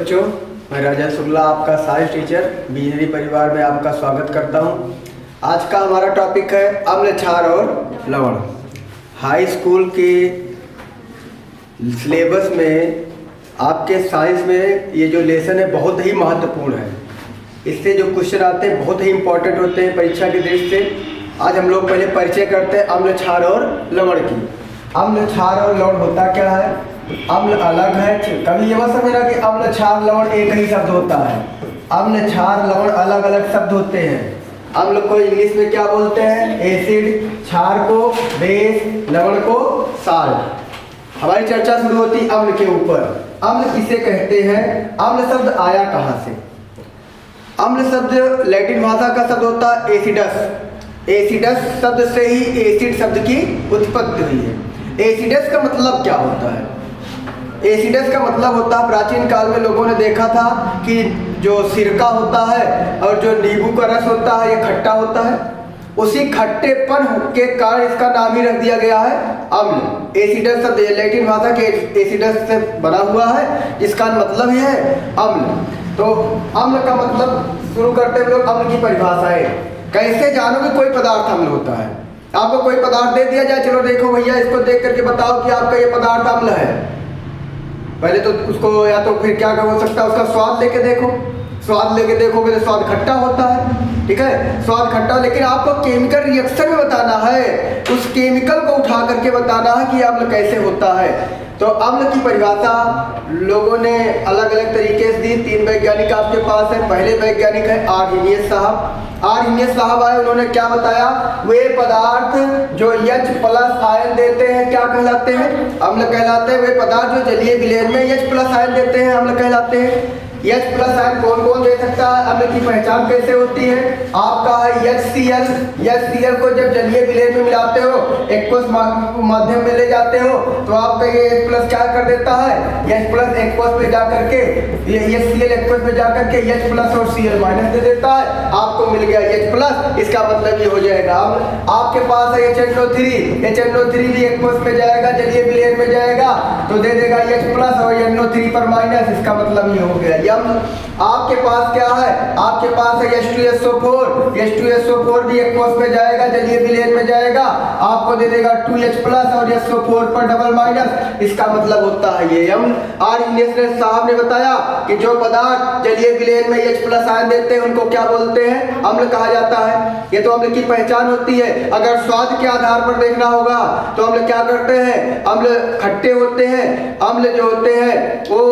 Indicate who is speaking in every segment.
Speaker 1: बच्चों, मैं राजा शुक्ला आपका साइंस टीचर बिजली परिवार में आपका स्वागत करता हूं। आज का हमारा टॉपिक है अम्ल, क्षार और लवण। हाई स्कूल के सिलेबस में आपके साइंस में ये जो लेसन है बहुत ही महत्वपूर्ण है। इससे जो क्वेश्चन आते हैं बहुत ही इंपॉर्टेंट होते हैं परीक्षा की दृष्टि से। आज हम लोग पहले परिचय करते हैं अम्ल, क्षार और लवण की। अम्ल, क्षार और लवण होता क्या है? अम्ल अलग है, कभी ये मत समझना कि अम्ल, क्षार, लवण एक ही शब्द होता है। अम्ल, क्षार, लवण अलग अलग शब्द होते हैं। अम्ल को इंग्लिश में क्या बोलते हैं? एसिड। क्षार को बेस, लवण को साल्ट। हमारी चर्चा शुरू होती है अम्ल के ऊपर। अम्ल किसे कहते हैं? अम्ल शब्द आया कहाँ से? अम्ल शब्द लैटिन भाषा का शब्द होता है एसिडस। एसिडस शब्द से ही एसिड शब्द की उत्पत्ति हुई है। एसिडस का मतलब क्या होता है? एसिडस का मतलब होता है, प्राचीन काल में लोगों ने देखा था कि जो सिरका होता है और जो नींबू का रस होता है ये खट्टा होता है। उसी खट्टेपन के कारण इसका नाम ही रख दिया गया है अम्ल। एसिडस शब्द लैटिन भाषा के एसिडस से बना हुआ है, जिसका मतलब ही है अम्ल। तो अम्ल का मतलब शुरू करते हैं लोग अम्ल की परिभाषा है। कैसे जानोगे कोई पदार्थ अम्ल होता है? आपको कोई पदार्थ दे दिया जाए, चलो देखो भैया इसको देख करके बताओ कि आपका ये पदार्थ अम्ल है। पहले तो उसको या तो फिर क्या हो सकता है, उसका स्वाद लेके देखो। स्वाद लेके देखोगे तो स्वाद खट्टा होता है, ठीक है, स्वाद खट्टा। लेकिन आपको केमिकल रिएक्शन में बताना है, उस केमिकल को उठा करके बताना है कि अम्ल कैसे होता है। तो अम्ल की परिभाषा लोगों ने अलग अलग तरीके से दी। 3 वैज्ञानिक आपके पास है। पहले वैज्ञानिक है आर्हेनियस साहब। आर्हेनियस साहब आए, उन्होंने क्या बताया? वे पदार्थ जो H+ आयन देते हैं क्या कहलाते हैं? अम्ल कहलाते हैं। वे पदार्थ जो जलीय विलयन में H+ आयन देते हैं अम्ल कहलाते हैं। H+ आयन कौन कौन दे सकता है? अम्ल की पहचान कैसे होती है? आपका है HCl। HCl को जब जलीय विलयन में मिलाते हो, एक्वस माध्यम में ले जाते हो, तो आपका ये H+ क्या कर देता है? H+ एक्वस में जाकर के ये HCl एक्वस में जाकर के H+ और Cl- दे देता है। आपको मिल गया H+। इसका मतलब ये हो जाएगा अम्ल। आपके पास है HNO3। HNO3 भी एक्वस में जाएगा, जलीय विलयन में जाएगा, तो दे देगा H+ और NO3 पर माइनस। इसका मतलब ये हो गया। आपके पास क्या है? आपके पास है H2SO4। H2SO4 भी एक्वस में जाएगा, जलीय विलयन में जाएगा, आपको दे देगा 2H+ और SO4 पर डबल माइनस। इसका मतलब होता है ये अम्ल। आर्हेनियस साहब ने बताया कि जो पदार्थ जलीय विलयन में H+ आयन देते हैं उनको क्या बोलते हैं? अम्ल कहा जाता है। ये तो अम्ल की पहचान होती है। अगर स्वाद के आधार पर देखना होगा तो अम्ल क्या करते हैं? अम्ल खट्टे होते हैं। अम्ल जो होते हैं वो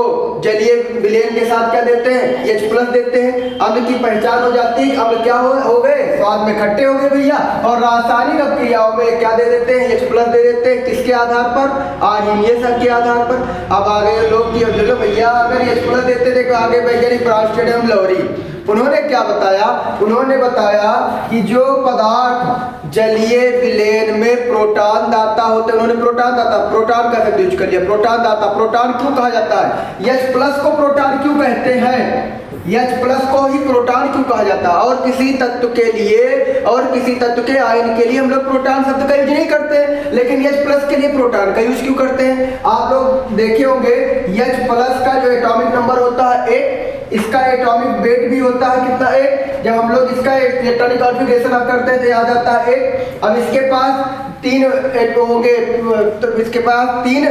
Speaker 1: जलीय विलयन के साथ क्या देते हैं? H+ देते हैं। अम्ल की पहचान हो जाती है। अम्ल क्या हो गए? स्वाद में खट्टे हो गए भैया। और रासायनिक अभिक्रियाओं में क्या दे देते हैं? H+ दे देते हैं। किसके आधार पर? आर्हेनियस के आधार पर। अब आगे लोग भैया अगर H+ देते थे तो आगे वैज्ञानिक ब्रांस्टेड लवरी, उन्होंने क्या बताया? उन्होंने बताया कि जो पदार्थ जलीय विलयन में प्रोटॉन दाता होते हैं, उन्होंने प्रोटॉन दाता, प्रोटॉन का शब्द यूज कर लिया। प्रोटॉन दाता, प्रोटॉन क्यों कहा जाता है? H+ को प्रोटॉन क्यों कहते हैं? H+ को ही प्रोटॉन क्यों कहा जाता है? और किसी तत्व के लिए और किसी तत्व के आयन के लिए हम लोग प्रोटॉन शब्द का यूज नहीं करते, लेकिन H+ के लिए प्रोटॉन का यूज क्यों करते हैं? आप लोग देखे होंगे H+ का जो एटॉमिक नंबर होता है 8, इसका एटॉमिक वेट भी होता है कितना? 8। जब हम लोग इसका इलेक्ट्रॉनिक कॉन्फ़िगरेशन करते हैं तो आ जाता है 8। अब इसके पास 3 होंगे, तो इसके पास 3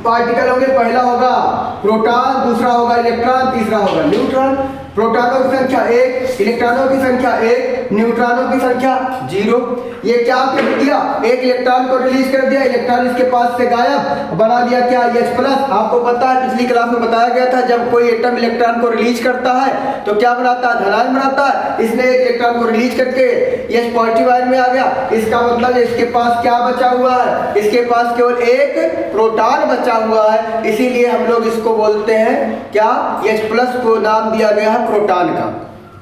Speaker 1: पार्टिकल होंगे। पहला होगा प्रोटॉन, दूसरा होगा इलेक्ट्रॉन, तीसरा होगा न्यूट्रॉन। प्रोटॉनों की संख्या 1, इलेक्ट्रॉनों की संख्या 1, न्यूट्रॉनों की संख्या 0। ये क्या कर दिया? एक इलेक्ट्रॉन को रिलीज कर दिया, इलेक्ट्रॉन इसके पास से गायब, बना दिया क्या? H+। आपको पता है पिछली क्लास में बताया गया था, जब कोई एटम इलेक्ट्रॉन को रिलीज करता है तो क्या बनाता है? धनायन बनाता है। इसने एक इलेक्ट्रॉन को रिलीज करके H+ आयन में आ गया। इसका मतलब इसके पास क्या बचा हुआ है? इसके पास केवल एक प्रोटॉन बचा हुआ है। इसीलिए हम लोग इसको बोलते हैं क्या? H+ को नाम दिया गया है प्रोटॉन का।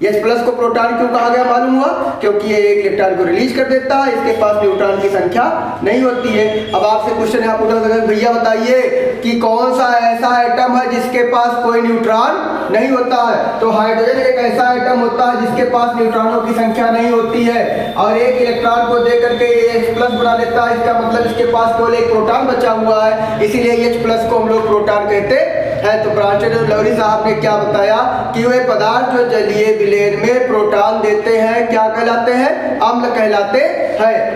Speaker 1: H+ को प्रोटॉन क्यों कहा गया मालूम हुआ? क्योंकि ये एक इलेक्ट्रॉन को रिलीज कर देता है, इसके पास न्यूट्रॉन की संख्या नहीं होती है। अब आपसे क्वेश्चन यहाँ पूछा सकते हैं, भैया बताइए कि कौन सा ऐसा एटम है जिसके पास कोई न्यूट्रॉन नहीं होता है? तो हाइड्रोजन एक ऐसा एटम होता है जिसके पास न्यूट्रॉनों की संख्या नहीं होती है, और एक इलेक्ट्रॉन को दे करके H+ बना लेता है। इसका मतलब इसके पास केवल एक प्रोटॉन बचा हुआ है, इसीलिए H+ को हम लोग प्रोटॉन कहते है। तो ब्रांचेड और लवरी साहब ने क्या बताया कि वे पदार्थ जो जलीय विलयन में प्रोटॉन देते हैं क्या कहलाते हैं, अम्ल कहलाते हैं।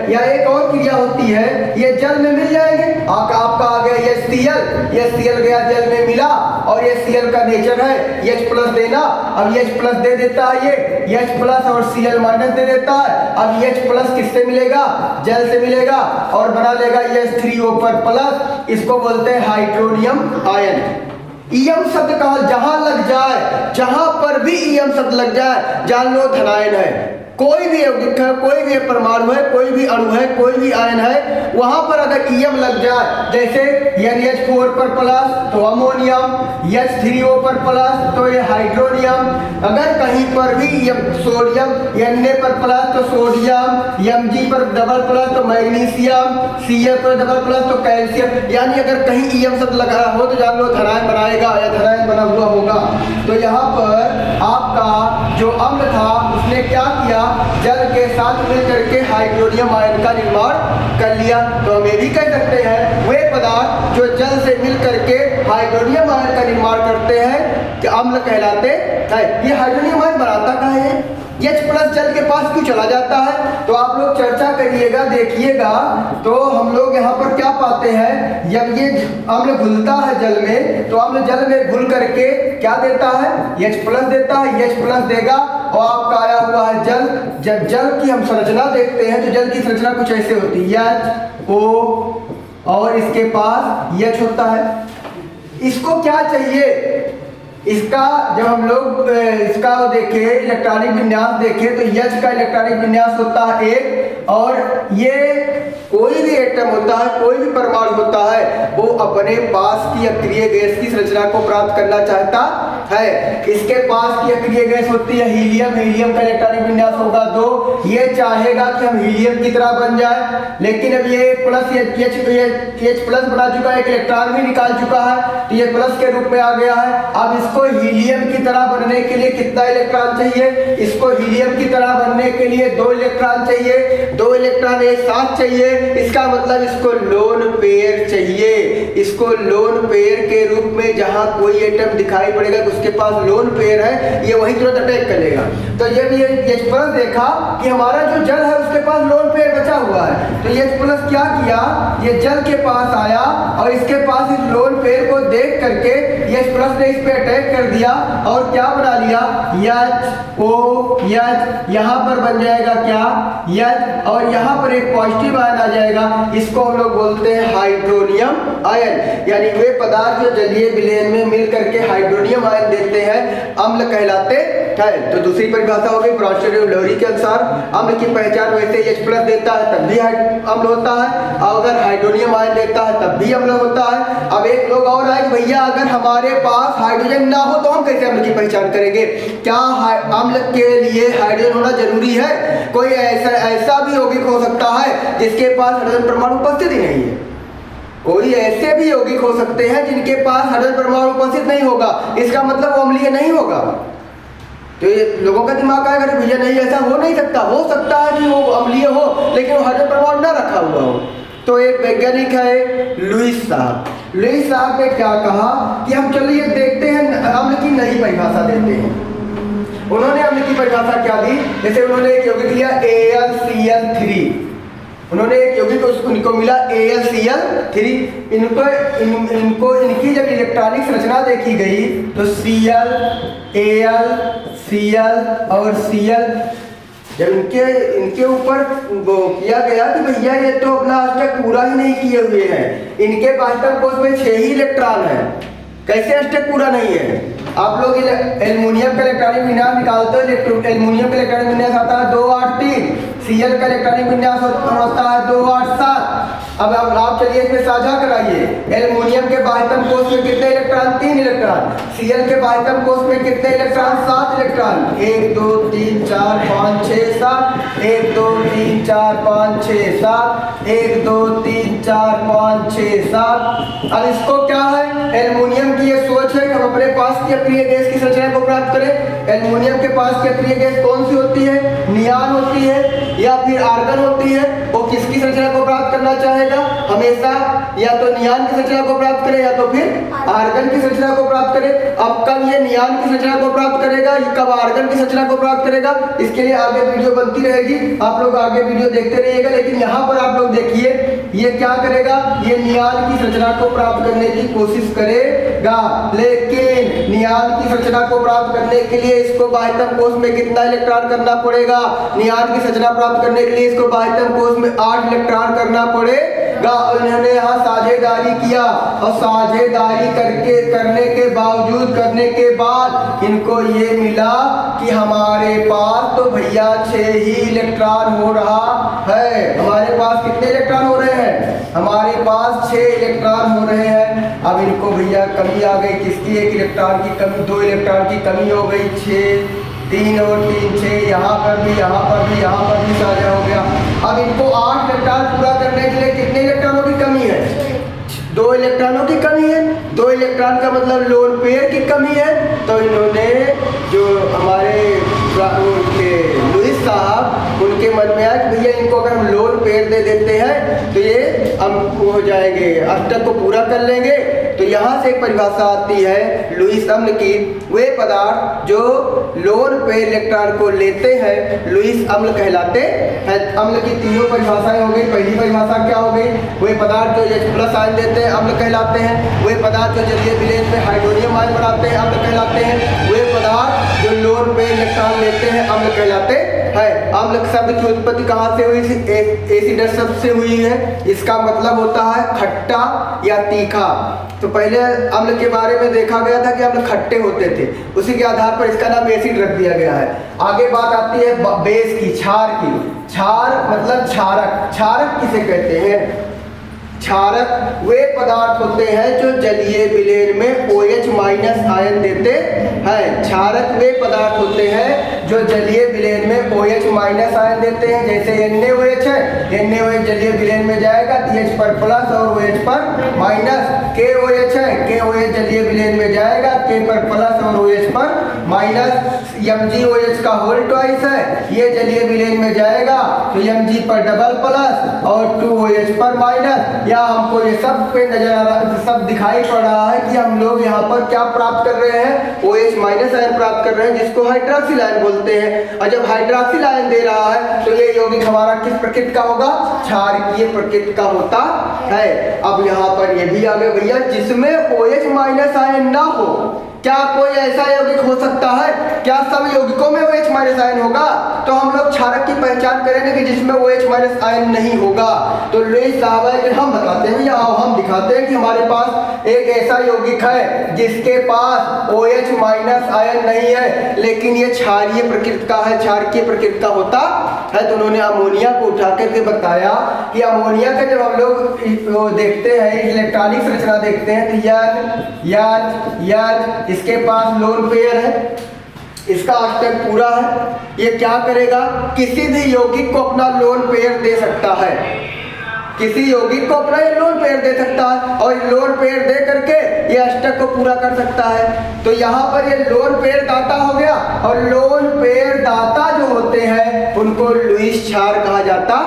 Speaker 1: या एक और क्रिया होती है, ये जल में मिल जाएंगे, आपका आ गया HCl गया जल में मिला और ये Cl का नेचर है H+ देना। अब H+ दे देता है, ये H+ और Cl- दे देता है। अब H+ किससे मिलेगा, जल से मिलेगा और बना लेगा H3O पर प्लस, इसको बोलते हैं हाइड्रोनियम आयन। ईयम शब्द का जहां लग जाए, जहां पर भी ईयम शब्द लग जाए जान लो धनायन है। कोई भी यौगिक है, कोई भी परमाणु है, कोई भी अणु है, कोई भी आयन है, वहां पर अगर ईयम लग जाए, जैसे NH4 पर प्लस तो अमोनियम, H3O पर प्लस तो ये हाइड्रोनियम, अगर कहीं पर भी सोडियम Na पर प्लस तो सोडियम, Mg पर डबल प्लस तो मैग्नीशियम, Ca पर डबल प्लस तो कैल्शियम, यानी अगर कहीं ईयम शब्द लगा हो तो जान लो धनायन बनाएगा या धनायन बना हुआ होगा। तो यहाँ पर आपका जो अम्ल था उसने क्या किया, जल के साथ मिलकर के हाइड्रोनियम आयन का निर्माण कर लिया। तो हम ये भी कह सकते हैं वे पदार्थ जो जल से मिलकर के हाइड्रोनियम आयन का निर्माण करते हैं कि अम्ल कहलाते हैं। ये हाइड्रोनियम आयन बनाता कहाँ है, H+ जल के पास क्यों चला जाता है, तो आप लोग चर्चा करिएगा, देखिएगा। तो हम लोग यहाँ पर क्या पाते हैं, जब ये अम्ल घुलता है जल में, तो अम्ल जल में घुल करके क्या देता है, H+ देता है। H+ देगा और आपका आया हुआ है जल। जब जल की हम संरचना देखते हैं तो जल की संरचना कुछ ऐसे होती है, HO और इसके पास H होता है। इसको क्या चाहिए, इसका जब हम लोग इसका देखें इलेक्ट्रॉनिक विन्यास देखें तो H का इलेक्ट्रॉनिक विन्यास होता है 1, और ये कोई भी एटम होता है, कोई भी परमाणु होता है, वो अपने पास की अक्रिय गैस की संरचना को प्राप्त करना चाहता है। इसके पास की अक्रिय गैस होती है हीलियम, हीलियम का इलेक्ट्रॉनिक विन्यास होगा 2। ये चाहेगा कि हम हीलियम की तरह बन जाए, लेकिन अब ये प्लस H+ बना चुका है, एक इलेक्ट्रॉन भी निकाल चुका है, तो ये प्लस के रूप में आ गया है। अब इसको हीलियम की तरह बनने के लिए कितना इलेक्ट्रॉन चाहिए, इसको हीलियम की तरह बनने के लिए 2 इलेक्ट्रॉन चाहिए, 2 इलेक्ट्रॉन एक साथ चाहिए। इसका मतलब इसको लोन पेयर चाहिए। इसको लोन पेयर के रूप में जहां कोई एटम दिखाई पड़ेगा कि उसके पास लोन पेयर है, ये वही तुरंत अटैक करेगा। तो जब ये H+ देखा कि हमारा जो जल है उसके पास लोन पेयर बचा हुआ है, तो H+ क्या किया, ये जल के पास आया और इसके पास इस लोन पेयर को देख करके H+ ने इस पे अटैक कर दिया और क्या बना लिया, HOH। यहाँ पर बन जाएगा क्या, H, और यहाँ पर एक पॉजिटिव आयन आ जाएगा, इसको हम लोग बोलते हैं हाइड्रोनियम आयन। यानी वे पदार्थ जो जलीय विलयन में मिल करके हाइड्रोनियम आयन देते हैं अम्ल कहलाते हैं। तो दूसरी परिभाषा हो गई ब्रांचेड और लवरी के अनुसार, अम्ल की पहचान वैसे H+ देता है तब भी अम्ल होता है, और अगर हाइड्रोनियम आयन देता है तब भी अम्ल होता है। अब एक लोग और आए, भैया अगर हमारे पास हाइड्रोजन ना हो तो हम कैसे अम्ल की पहचान करेंगे, क्या अम्ल के लिए हाइड्रोजन होना जरूरी है? कोई ऐसा भी यौगिक हो सकता है जिसके पास हाइड्रोजन परमाणु उपस्थित ही नहीं है। कोई ऐसे भी यौगिक हो सकते हैं जिनके पास हाइड्रोजन परमाणु उपस्थित नहीं होगा, इसका मतलब वो अम्लीय नहीं होगा। तो ये लोगों का दिमाग आएगा कि भैया नहीं, ऐसा हो नहीं सकता, हो सकता है कि वो अम्लीय हो लेकिन वो हाइड्रोजन परमाणु ना रखा हुआ हो। तो एक वैज्ञानिक है लुईस साहब ने क्या कहा कि हम चलिए देखते हैं अम्ल की नई परिभाषा देते हैं। उन्होंने अम्ल की परिभाषा क्या दी, जैसे उन्होंने एक यौगिक लिया AlCl3, उन्होंने एक यौगिक उनको मिला AlCl3, इनकी जब इलेक्ट्रॉनिक संरचना देखी गई तो Cl, Al, Cl और Cl, जब इनके ऊपर वो किया गया कि भैया ये तो अपना अष्टक पूरा ही नहीं किए हुए हैं, इनके वास्तव कोश में 6 ही इलेक्ट्रॉन है, कैसे अष्टक पूरा नहीं है। आप लोग एल्युमिनियम का इलेक्ट्रॉनिक विन्यास निकालते हो, एल्युमिनियम का इलेक्ट्रॉनिक विन्यास आता है 283, Cl का इलेक्ट्रॉनिक विन्यास होता है 287। अब आप चलिए इसमें साझा कराइए, एल्युमिनियम के बाह्यतम कोश में कितने इलेक्ट्रॉन, 3 इलेक्ट्रॉन, Cl के बाह्यतम कोश में कितने इलेक्ट्रॉन, 7 इलेक्ट्रॉन, 1 2 3 4 5 6 7, 1 2 3 4 5 6 7, 1 2 3 4 5 6 7। अब इसको क्या है, एल्युमिनियम की ये सोच है कि हम अपने पास की अक्रिय गैस की संरचना को प्राप्त करें। एल्युमिनियम के पास की अक्रिय गैस कौन सी होती है, नियान होती है या फिर आर्गन होती है, वो किसकी संरचना को प्राप्त करना करना चाहेगा, हमेशा या तो नियान की संरचना को प्राप्त करे या तो फिर आर्गन की संरचना को प्राप्त करे। अब कब ये नियान की संरचना को प्राप्त करेगा, कब आर्गन की संरचना को प्राप्त करेगा, इसके लिए आगे वीडियो बनती रहेगी, आप लोग आगे वीडियो देखते रहिएगा। लेकिन यहाँ पर आप लोग देखिए ये क्या करेगा, ये नियान की संरचना को प्राप्त करने की कोशिश करेगा, लेकिन नियान की संरचना को प्राप्त करने के लिए इसको बाह्यतम कोश में कितना इलेक्ट्रॉन करना पड़ेगा, नियान की संरचना प्राप्त करने के लिए इसको बाह्यतम कोश में 8 इलेक्ट्रॉन करना पड़ेगा। और इन्होंने यहाँ साझेदारी किया और साझेदारी करने के बाद इनको ये मिला कि हमारे पास तो भैया 6 ही इलेक्ट्रॉन हो रहा है। हमारे पास कितने इलेक्ट्रॉन हो रहे हैं, हमारे पास 6 इलेक्ट्रॉन हो रहे हैं। अब इनको भैया कमी आ गई, किसकी, 1 इलेक्ट्रॉन की कमी, 2 इलेक्ट्रॉन की कमी हो गई, 6 3 और 3 6, यहाँ पर भी यहाँ पर भी यहाँ पर भी साझा हो गया। अब इनको 8 इलेक्ट्रॉन पूरा करने के लिए कितने इलेक्ट्रॉनों की कमी है, 2 इलेक्ट्रॉनों की कमी है। 2 इलेक्ट्रॉन का मतलब लोन पेयर की कमी है। तो इन्होंने जो हमारे लुईस साहब, उनके मन में आया कि भैया इनको अगर हम लोन पेयर दे देते हैं तो ये हम हो जाएंगे, अष्टक को पूरा कर लेंगे। तो यहाँ से एक परिभाषा आती है लुईस अम्ल की, वे पदार्थ जो लोन पेयर इलेक्ट्रॉन को लेते हैं लुईस अम्ल कहलाते हैं। अम्ल की तीनों परिभाषाएं हो गई। पहली परिभाषा क्या हो गई, वे पदार्थ जो H+ आयन देते हैं अम्ल कहलाते हैं। वे पदार्थ जो जलीय विलेन में हाइड्रोनियम आयन बनाते हैं अम्ल कहलाते हैं। वे पदार्थ जो लोन पेयर इलेक्ट्रॉन लेते हैं अम्ल कहलाते हैं। अम्ल शब्द की उत्पत्ति कहाँ से हुई, एसिडस शब्द से हुई है। इसका मतलब होता है खट्टा या तीखा। तो पहले अम्ल के बारे में देखा गया था कि अम्ल खट्टे होते थे, उसी के आधार पर इसका नाम एसिड रख दिया गया है। आगे बात आती है बेस की, क्षार की। क्षार मतलब क्षारक। क्षारक किसे कहते हैं, क्षारक वे पदार्थ होते हैं जो जलीय विलेन में OH- आयन देते हैं। क्षारक वे पदार्थ होते हैं जो जलीय विलेन में OH- आयन देते हैं। जैसे NaOH है, NaOH जलीय विलेन में जाएगा H पर प्लस और OH पर माइनस। KOH है, KOH जलीय विलेन में जाएगा K पर प्लस और OH पर माइनस। MgOH का होल ट्वाइस है, ये जलीय विलेन में जाएगा तो Mg पर डबल प्लस और 2OH पर माइनस। या हमको ये सब पे नजर आ रहा, सब दिखाई पड़ रहा है कि हम लोग यहाँ पर क्या प्राप्त कर रहे हैं, OH- आयन प्राप्त कर रहे हैं, जिसको हाइड्रॉक्सिल आयन बोलते हैं। और जब हाइड्रॉक्सिल आयन दे रहा है तो ये यौगिक हमारा किस प्रकृति का होगा, क्षारकीय प्रकृति का होता है। अब यहाँ पर ये भी आ गया भैया, जिसमें OH- आयन ना हो, क्या कोई ऐसा यौगिक हो सकता है, क्या सब यौगिकों में OH- आयन होगा? तो हम लोग क्षारक की पहचान करेंगे कि जिसमें OH- आयन नहीं होगा। तो लुईस साहब है कि हम बताते हैं या हम दिखाते हैं कि हमारे पास एक ऐसा यौगिक है जिसके पास OH- आयन नहीं है, लेकिन ये क्षारीय प्रकृति का है, क्षारकीय प्रकृति का होता है। तो उन्होंने अमोनिया को उठा करके बताया कि अमोनिया का जब हम लोग देखते हैं, इलेक्ट्रॉनिक संरचना देखते हैं तो यन इसके पास लोन पेयर है, इसका अष्टक पूरा है। ये क्या करेगा, किसी भी यौगिक को अपना लोन पेयर दे सकता है, किसी यौगिक को अपना ये लोन पेयर दे सकता है और लोन पेयर दे करके ये अष्टक को पूरा कर सकता है। तो यहाँ पर ये लोन पेयर दाता हो गया। और लोन पेयर दाता जो होते हैं उनको लुईस क्षार कहा जाता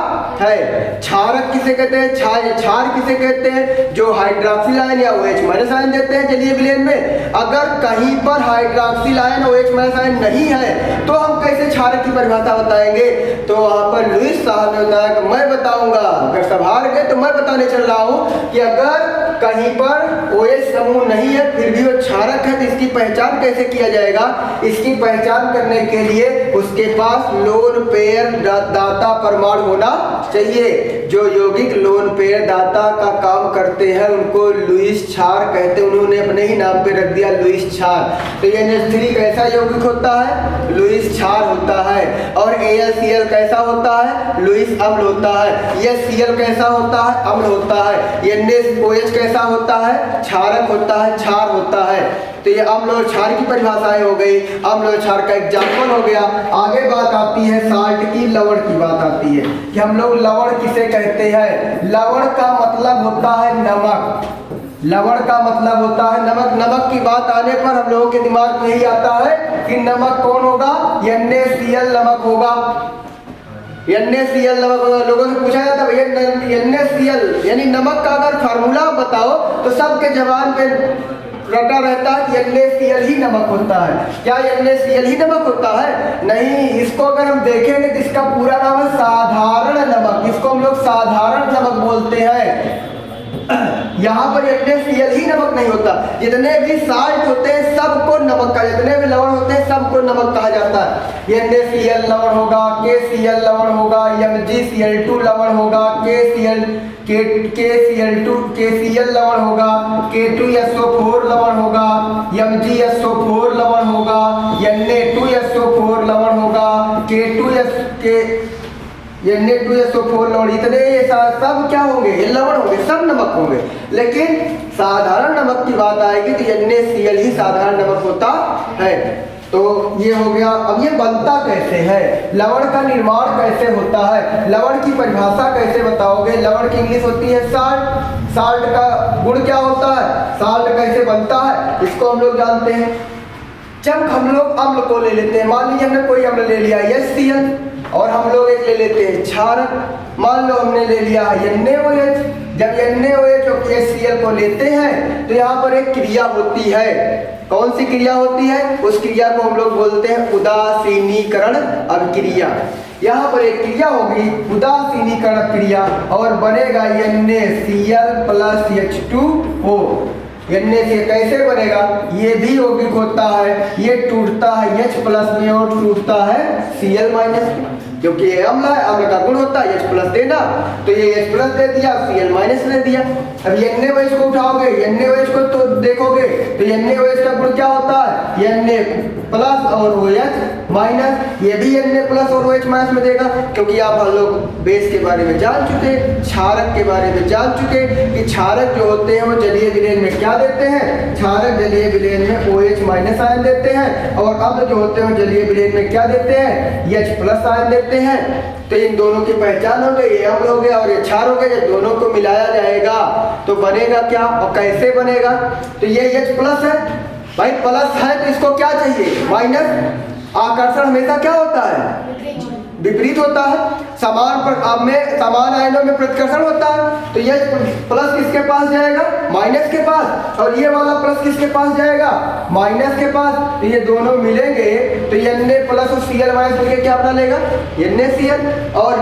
Speaker 1: है। क्षारक किसे कहते हैं, क्षार किसे कहते हैं, जो हाइड्रॉक्सिल आयन या OH- आयन देते हैं जलीय विलेन में। अगर कहीं पर हाइड्रॉक्सिल आयन OH- आयन नहीं है तो हम कैसे क्षारक की परिभाषा बताएंगे। तो वहाँ पर लुईस साहब ने बताया कि मैं बताऊंगा, अगर सभा गए तो मैं बताने चल रहा हूं कि अगर कहीं पर OH समूह नहीं है फिर भी वो क्षारक है, तो इसकी पहचान कैसे किया जाएगा। इसकी पहचान करने के लिए उसके पास लोन पेयर दाता परमाणु होना चाहिए। जो यौगिक लोन पेयर दाता का काम करते हैं उनको लुईस क्षार कहते हैं। उन्होंने अपने ही नाम पे रख दिया लुईस क्षार। तो ये NH3 कैसा यौगिक होता है, लुईस क्षार होता है। और AlCl कैसा होता है, लुईस अम्ल होता है। ये Cl कैसा होता है, अम्ल होता है। ये NaOH कैसा होता है, क्षारक होता है, क्षार होता है। तो ये अम्ल और क्षार की परिभाषाएं हो गई, अम्ल और क्षार का एग्जाम्पल हो गया। आगे बात आती है साल्ट की, लवण की बात आती है कि हम लोग लवण किसे कहते हैं। लवण का मतलब होता है नमक, लवण का मतलब होता है नमक। नमक की बात आने पर हम लोगों के दिमाग में यही आता है कि नमक कौन होगा, NaCl नमक होगा। NaCl नमक होगा। लोगों से पूछा जाता है भैया NaCl यानी नमक का अगर फार्मूला बताओ तो सबके जबान पे रटा रहता है कि NaCl ही नमक होता है। क्या NaCl ही नमक होता है? नहीं, इसको अगर हम देखेंगे तो इसका पूरा नाम है साधारण नमक। इसको हम लोग साधारण नमक बोलते हैं। यहाँ पर NaCl ही नमक नहीं होता। जितने भी साल्ट होते हैं सबको नमक कहा, जितने भी लवण होते हैं सबको नमक कहा जाता है। NaCl लवण होगा, KCl लवण होगा, MgCl2 लवण होगा, KCl लवण होगा, K2SO4 लवण होगा, MgSO4 लवण होगा, Na2SO4 लवण होगा, Na2SO4 लवण, इतने ये सब क्या होंगे? ये लवण होंगे, सब नमक होंगे। लेकिन साधारण नमक की बात आएगी तो NaCl ही साधारण नमक होता है। तो ये हो गया। अब ये बनता कैसे है, लवण का निर्माण कैसे होता है, लवण की परिभाषा कैसे बताओगे? लवण की इंग्लिश होती है साल्ट। साल्ट का गुण क्या होता है, साल्ट कैसे बनता है, इसको हम लोग जानते हैं। जब हम लोग अम्ल को ले लेते हैं, मान लीजिए हमने कोई अम्ल ले लिया HCl और हम लोग एक ले लेते हैं क्षारक। मान लो हमने ले लिया NaOH। जब NaOH और HCl को लेते हैं तो यहाँ पर एक क्रिया होती है। कौन सी क्रिया होती है? उस क्रिया को हम लोग बोलते हैं उदासीनीकरण अभिक्रिया। यहाँ पर एक क्रिया होगी उदासीनीकरण क्रिया और बनेगा NaCl प्लस H2O। NaCl कैसे बनेगा? ये भी यौगिक होता है, ये टूटता है H प्लस में और टूटता है Cl माइनस में, क्योंकि ये अम्ल है, अम्ल का गुण होता है H प्लस देना, तो ये H प्लस दे दिया, Cl माइनस दे दिया। अब NaOH को उठाओगे, NaOH को तो देखोगे तो NaOH का गुण क्या होता है? Na प्लस और OH माइनस। ये भी Na प्लस और OH माइनस में देगा, क्योंकि आप हम लोग बेस के बारे में जान चुके, क्षारक के बारे में जान चुके कि क्षारक जो होते हैं वो जलीय विलेन में क्या देते हैं? क्षारक जलीय विलेन में OH माइनस आयन देते हैं, और अम्ल जो होते हैं जलीय विलेन में क्या देते हैं? H प्लस आयन देते हैं। तो इन दोनों की पहचान हो गई, ये अम्ल हो गया और ये क्षार हो गया। जब दोनों को मिलाया जाएगा तो बनेगा क्या और कैसे बनेगा? तो ये H प्लस है भाई, प्लस है तो इसको क्या चाहिए? माइनस। आकर्षण हमेशा क्या होता है? विपरीत होता है। समान आयनों में प्रतिकर्षण होता है। तो ये प्लस किसके पास जाएगा? माइनस के पास। और ये वाला प्लस किसके पास जाएगा? माइनस के पास। तो ये दोनों मिलेंगे तो Na प्लस और Cl माइनस मिलकर क्या बना लेगा? NaCl। और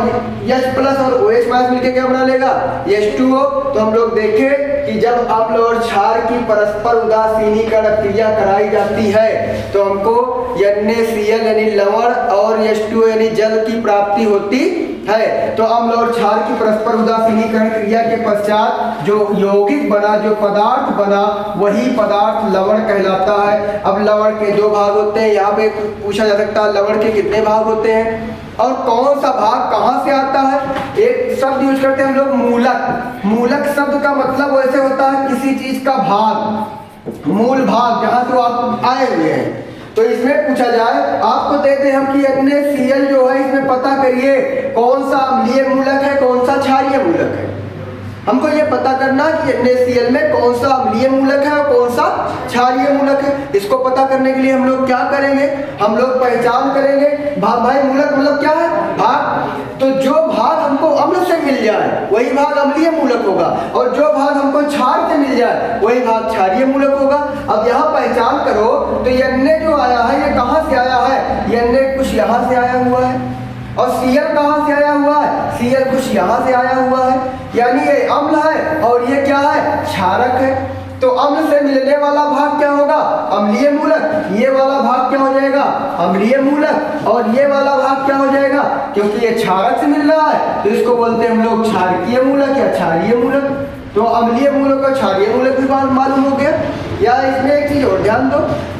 Speaker 1: H प्लस और OH माइनस मिलकर क्या बना लेगा? H2O। तो हम लोग देखें कि जब अम्ल और क्षार की परस्पर उदासीनीकरण क्रिया कराई जाती है तो हमको NaCl यानी लवण और H2O यानी जल की प्राप्ति होती है। तो अम्ल और क्षार की परस्पर उदासीनीकरण क्रिया के पश्चात जो यौगिक बना, जो पदार्थ बना, वही पदार्थ लवण कहलाता है। अब लवण के दो भाग होते हैं, यहाँ पे पूछा जा सकता है लवण के कितने भाग होते हैं और कौन सा भाग कहाँ से आता है। एक शब्द यूज करते हैं हम लोग मूलक। मूलक शब्द का मतलब वैसे होता है किसी चीज का भाग, मूल भाग, जहाँ से आप आए हुए हैं। तो इसमें पूछा जाए, आपको देते हम कि NaCl जो है इसमें पता करिए कौन सा अम्लीय मूलक है, कौन सा क्षारीय मूलक है। हमको ये पता करना कि NaCl में कौन सा अम्लीय मूलक है और कौन सा क्षारीय मूलक है। इसको पता करने के लिए हम लोग क्या करेंगे? हम लोग पहचान करेंगे। भाई मूलक मतलब क्या है? भाग। तो जो भाग हमको अम्ल से मिल जाए वही भाग अम्लीय मूलक होगा, और जो भाग हमको क्षार से मिल जाए वही भाग क्षारीय मूलक होगा। अब यहाँ पहचान करो तो Na जो आया है ये कहाँ से आया है? Na कुछ यहाँ से आया हुआ है, और Cl कहाँ से आया हुआ है? Cl कुछ यहाँ से आया हुआ है, यानी ये अम्ल है और ये क्या है? क्षारक है। तो अम्ल से मिलने वाला भाग क्या होगा? अम्लीय मूलक। ये वाला भाग क्या हो जाएगा? अम्लीय मूलक। और ये वाला भाग क्या हो जाएगा? क्योंकि ये क्षारक से मिल रहा है तो इसको बोलते हैं हम लोग क्षारकीय मूलक या क्षारीय मूलक। तो अम्लीय मूलक और क्षारीय मूलक भी मालूम हो गया। या इसमें एक चीज और ध्यान दो,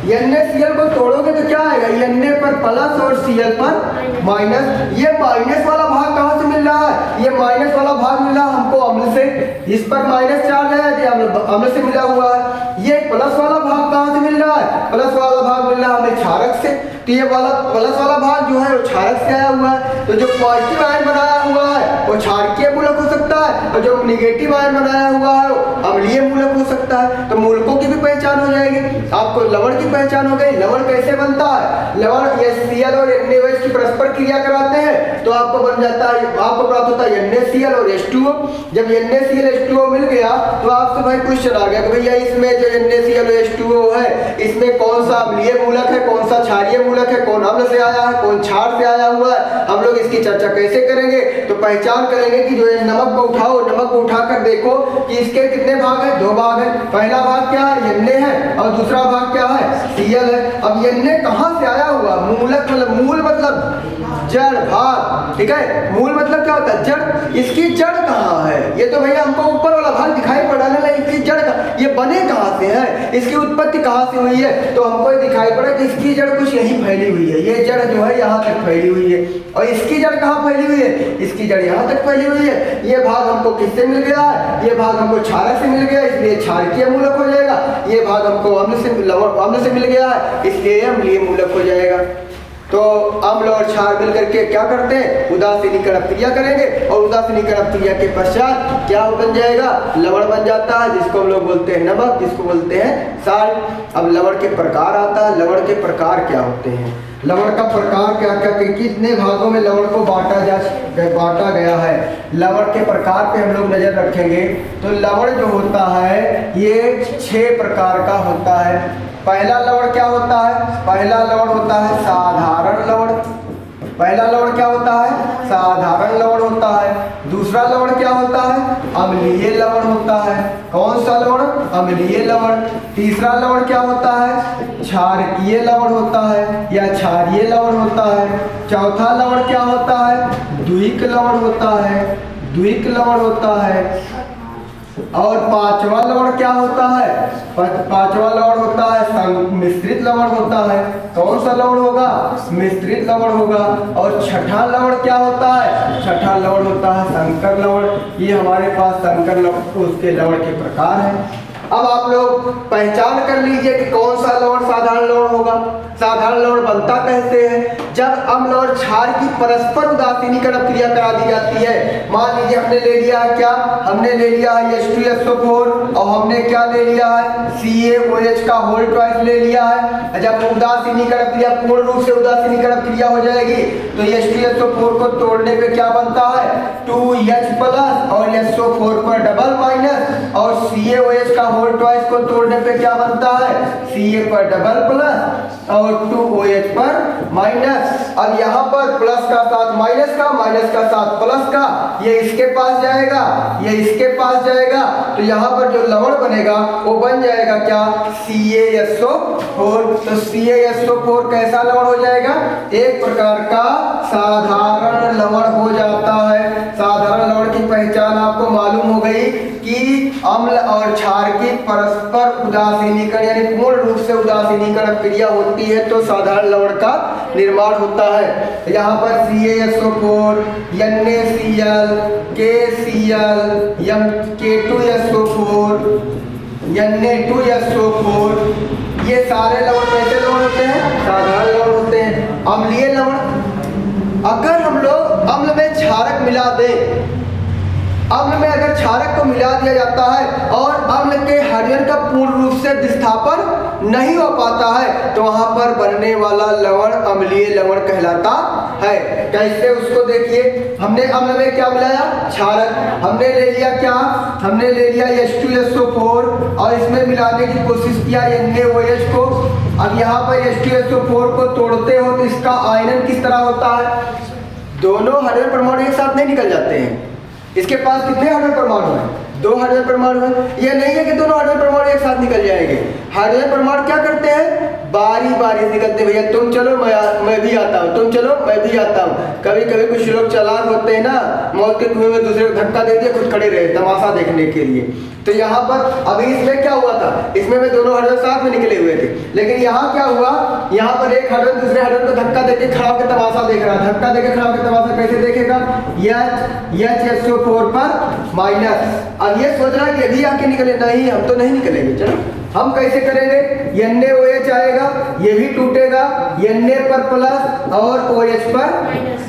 Speaker 1: NaCl को तोड़ोगे तो क्या आएगा? Na पर प्लस और Cl पर माइनस। ये माइनस वाला भाग कहाँ से मिल रहा है? ये माइनस वाला भाग मिल रहा है हमको अम्ल से, इस पर माइनस चार्ज है, ये अम्ल से मिला हुआ है। ये प्लस वाला भाग कहाँ से मिल रहा है? प्लस वाला भाग मिल रहा है हमें क्षारक से। तो ये वाला प्लस वाला भाग जो है वो क्षारक से आया हुआ है। तो जो पॉजिटिव आयन बनाया हुआ है वो क्षारकीय मूलक हो सकता है, और जो निगेटिव आयन बनाया हुआ है अम्लीय मूलक हो सकता है। तो मूलकों की भी पहचान हो जाएगी। आपको लवण की पहचान हो गई। लवण कैसे बनता है? लवण ये Cl और NaOH की परस्पर क्रिया कराते हैं तो आपको बन जाता है, आपको प्राप्त होता है NaCl और H2O। जब NaCl H2O मिल गया तो आपसे भाई क्वेश्चन आ गया कि भैया इसमें जो NaCl और H2O है इसमें कौन सा अम्लीय मूलक है, कौन सा क्षारीय मूलक है, कौन अम्ल से आया है, कौन क्षार से आया हुआ है। हम लोग इसकी चर्चा कैसे करेंगे? तो पहचान करेंगे कि जो नमक को उठाओ, नमक को उठाकर देखो कि इसके कितने भाग हैं? 2 भाग हैं। पहला भाग क्या है? Na है, और दूसरा भाग क्या है? Cl है। अब Na कहाँ से आया हुआ? मूलक मतलब मूल मतलब जड़ भाग, ठीक है। मूल मतलब क्या होता है? जड़। इसकी जड़ कहाँ है? ये तो भैया हमको ऊपर वाला भाग दिखाई पड़ा ना, इसकी जड़ का ये बने कहाँ से है, इसकी उत्पत्ति कहाँ से हुई है? तो हमको दिखाई पड़ा कि इसकी जड़ कुछ यहीं फैली हुई है। ये जड़ जो है यहाँ तक फैली हुई है, और इसकी जड़ कहाँ फैली हुई है? इसकी जड़ यहाँ तक फैली हुई है। ये भाग हमको किससे मिल गया है? ये भाग हमको क्षारक से मिल गया, इसलिए क्षारकीय मूलक हो जाएगा। ये भाग हमको अम्ल से मिल गया है, इसलिए अम्लीय मूलक हो जाएगा। तो अम्ल और क्षार मिल करके क्या करते हैं? उदासीनीकरण क्रिया करेंगे, और उदासीनीकरण क्रिया के पश्चात क्या बन जाएगा? लवण बन जाता है, जिसको हम लोग बोलते हैं नमक, जिसको बोलते हैं साल्ट। अब लवण के प्रकार आता है। लवण के प्रकार क्या होते हैं? लवण का प्रकार क्या क्या कितने भागों में लवण को बांटा गया है? लवण के प्रकार पे हम लोग नजर रखेंगे तो लवण जो होता है ये 6 प्रकार का होता है। पहला लवण क्या होता है? पहला लवण होता है साधारण लवण। पहला लवण क्या होता है? साधारण लवण होता है। दूसरा लवण क्या होता है? अम्लीय लवण होता है। कौन सा लवण? अम्लीय लवण। तीसरा लवण क्या होता है? क्षारकीय लवण होता है या क्षारीय लवण होता है। चौथा लवण क्या होता है? द्विक लवण होता है। द्विक लवण होता है। और 5वां लवण क्या होता है? 5वां लवण होता है मिश्रित लवण होता है। कौन सा लवण होगा? मिश्रित लवण होगा। और 6ठा लवण क्या होता है? 6ठा लवण होता है संकर लवण। ये हमारे पास संकर लवण उसके लवण के प्रकार है। अब आप लोग पहचान कर लीजिए कि कौन सा लवण साधारण लवण होगा। साधारण लवण बनता कैसे है? जब अम्ल और क्षार की परस्पर उदासीनीकरण क्रिया करा दी जाती है। मान लीजिए हमने ले लिया है क्या? हमने ले लिया है H2SO4, और हमने क्या ले लिया है? CaOH का होल ट्वाइस ले लिया है। जब उदासीनीकरण क्रिया पूर्ण रूप से उदासीनीकरण क्रिया हो जाएगी तो H2SO4 को तोड़ने पे क्या बनता है? 2H प्लस, और SO4 पर डबल माइनस, और CaOH का होल ट्वाइस को तोड़ने पे क्या बनता है? Ca पर डबल प्लस और 2OH पर माइनस। अब यहाँ पर प्लस का साथ माइनस का साथ प्लस का, ये इसके पास जाएगा, ये इसके पास जाएगा, तो यहाँ पर जो लवण बनेगा वो बन जाएगा क्या? CaSO4। तो CaSO4 कैसा लवण हो जाएगा? एक प्रकार का साधारण लवण हो जाता है। साधारण लवण की पहचान आपको मालूम हो गई कि अम्ल और क्षार की परस्पर उदासीनीकरण यानी पूर्ण रूप से उदासीनीकरण क्रिया होती है तो साधारण लवण का निर्माण होता है। यहाँ पर CaSO4, NaCl, KCl, K2SO4, Na2SO4, ये सारे लवण कैसे लवण होते हैं? साधारण लवण होते हैं। अम्लीय लवण, अगर हम लोग अम्ल में क्षारक मिला दें, अम्ल में अगर क्षारक को मिला दिया जाता है और अम्ल के हाइड्रोजन का पूर्ण रूप से विस्थापन नहीं हो पाता है तो वहां पर बनने वाला लवण अम्लीय लवण कहलाता है। कैसे? उसको देखिए। हमने अम्ल में क्या मिलाया? क्षारक। हमने ले लिया क्या? हमने ले लिया H2SO4 और इसमें मिलाने की कोशिश किया NaOH को। अब यहाँ पर H2SO4 को तोड़ते हो तो इसका आयनन किस तरह होता है? दोनों हाइड्रोजन परमाणु एक साथ नहीं निकल जाते हैं। इसके पास कितने हाइड्रोजन परमाणु हैं? 2 हाइड्रोजन परमाणु हैं। यह नहीं है कि दोनों हाइड्रोजन परमाणु एक साथ निकल जाएंगे। हाइड्रोजन परमाणु क्या करते हैं? बारी बारी निकलते हैं। भैया तुम चलो मैं भी आता हूँ, तुम चलो मैं भी आता हूँ। कभी कभी कुछ लोग चालाक होते हैं ना, मौत के कुएं में दूसरे को धक्का दे दिया, खुद खड़े रहे तमाशा देखने के लिए। तो यहाँ पर अभी इसमें क्या हुआ था? इसमें में दोनों हाइड्रोजन साथ में निकले हुए थे, लेकिन यहाँ क्या हुआ? यहाँ पर एक हाइड्रोजन दूसरे हाइड्रोजन को धक्का देके खड़ा होकर तमाशा देख रहा है। धक्का देके खड़ा होकर तमाशा कैसे देखेगा? HSO4 पर माइनस। अब ये सोच रहा है कि अभी आके निकले, नहीं हम तो नहीं निकलेंगे। चलो हम कैसे करेंगे, NaOH आएगा, ये भी टूटेगा, Na पर प्लस और OH पर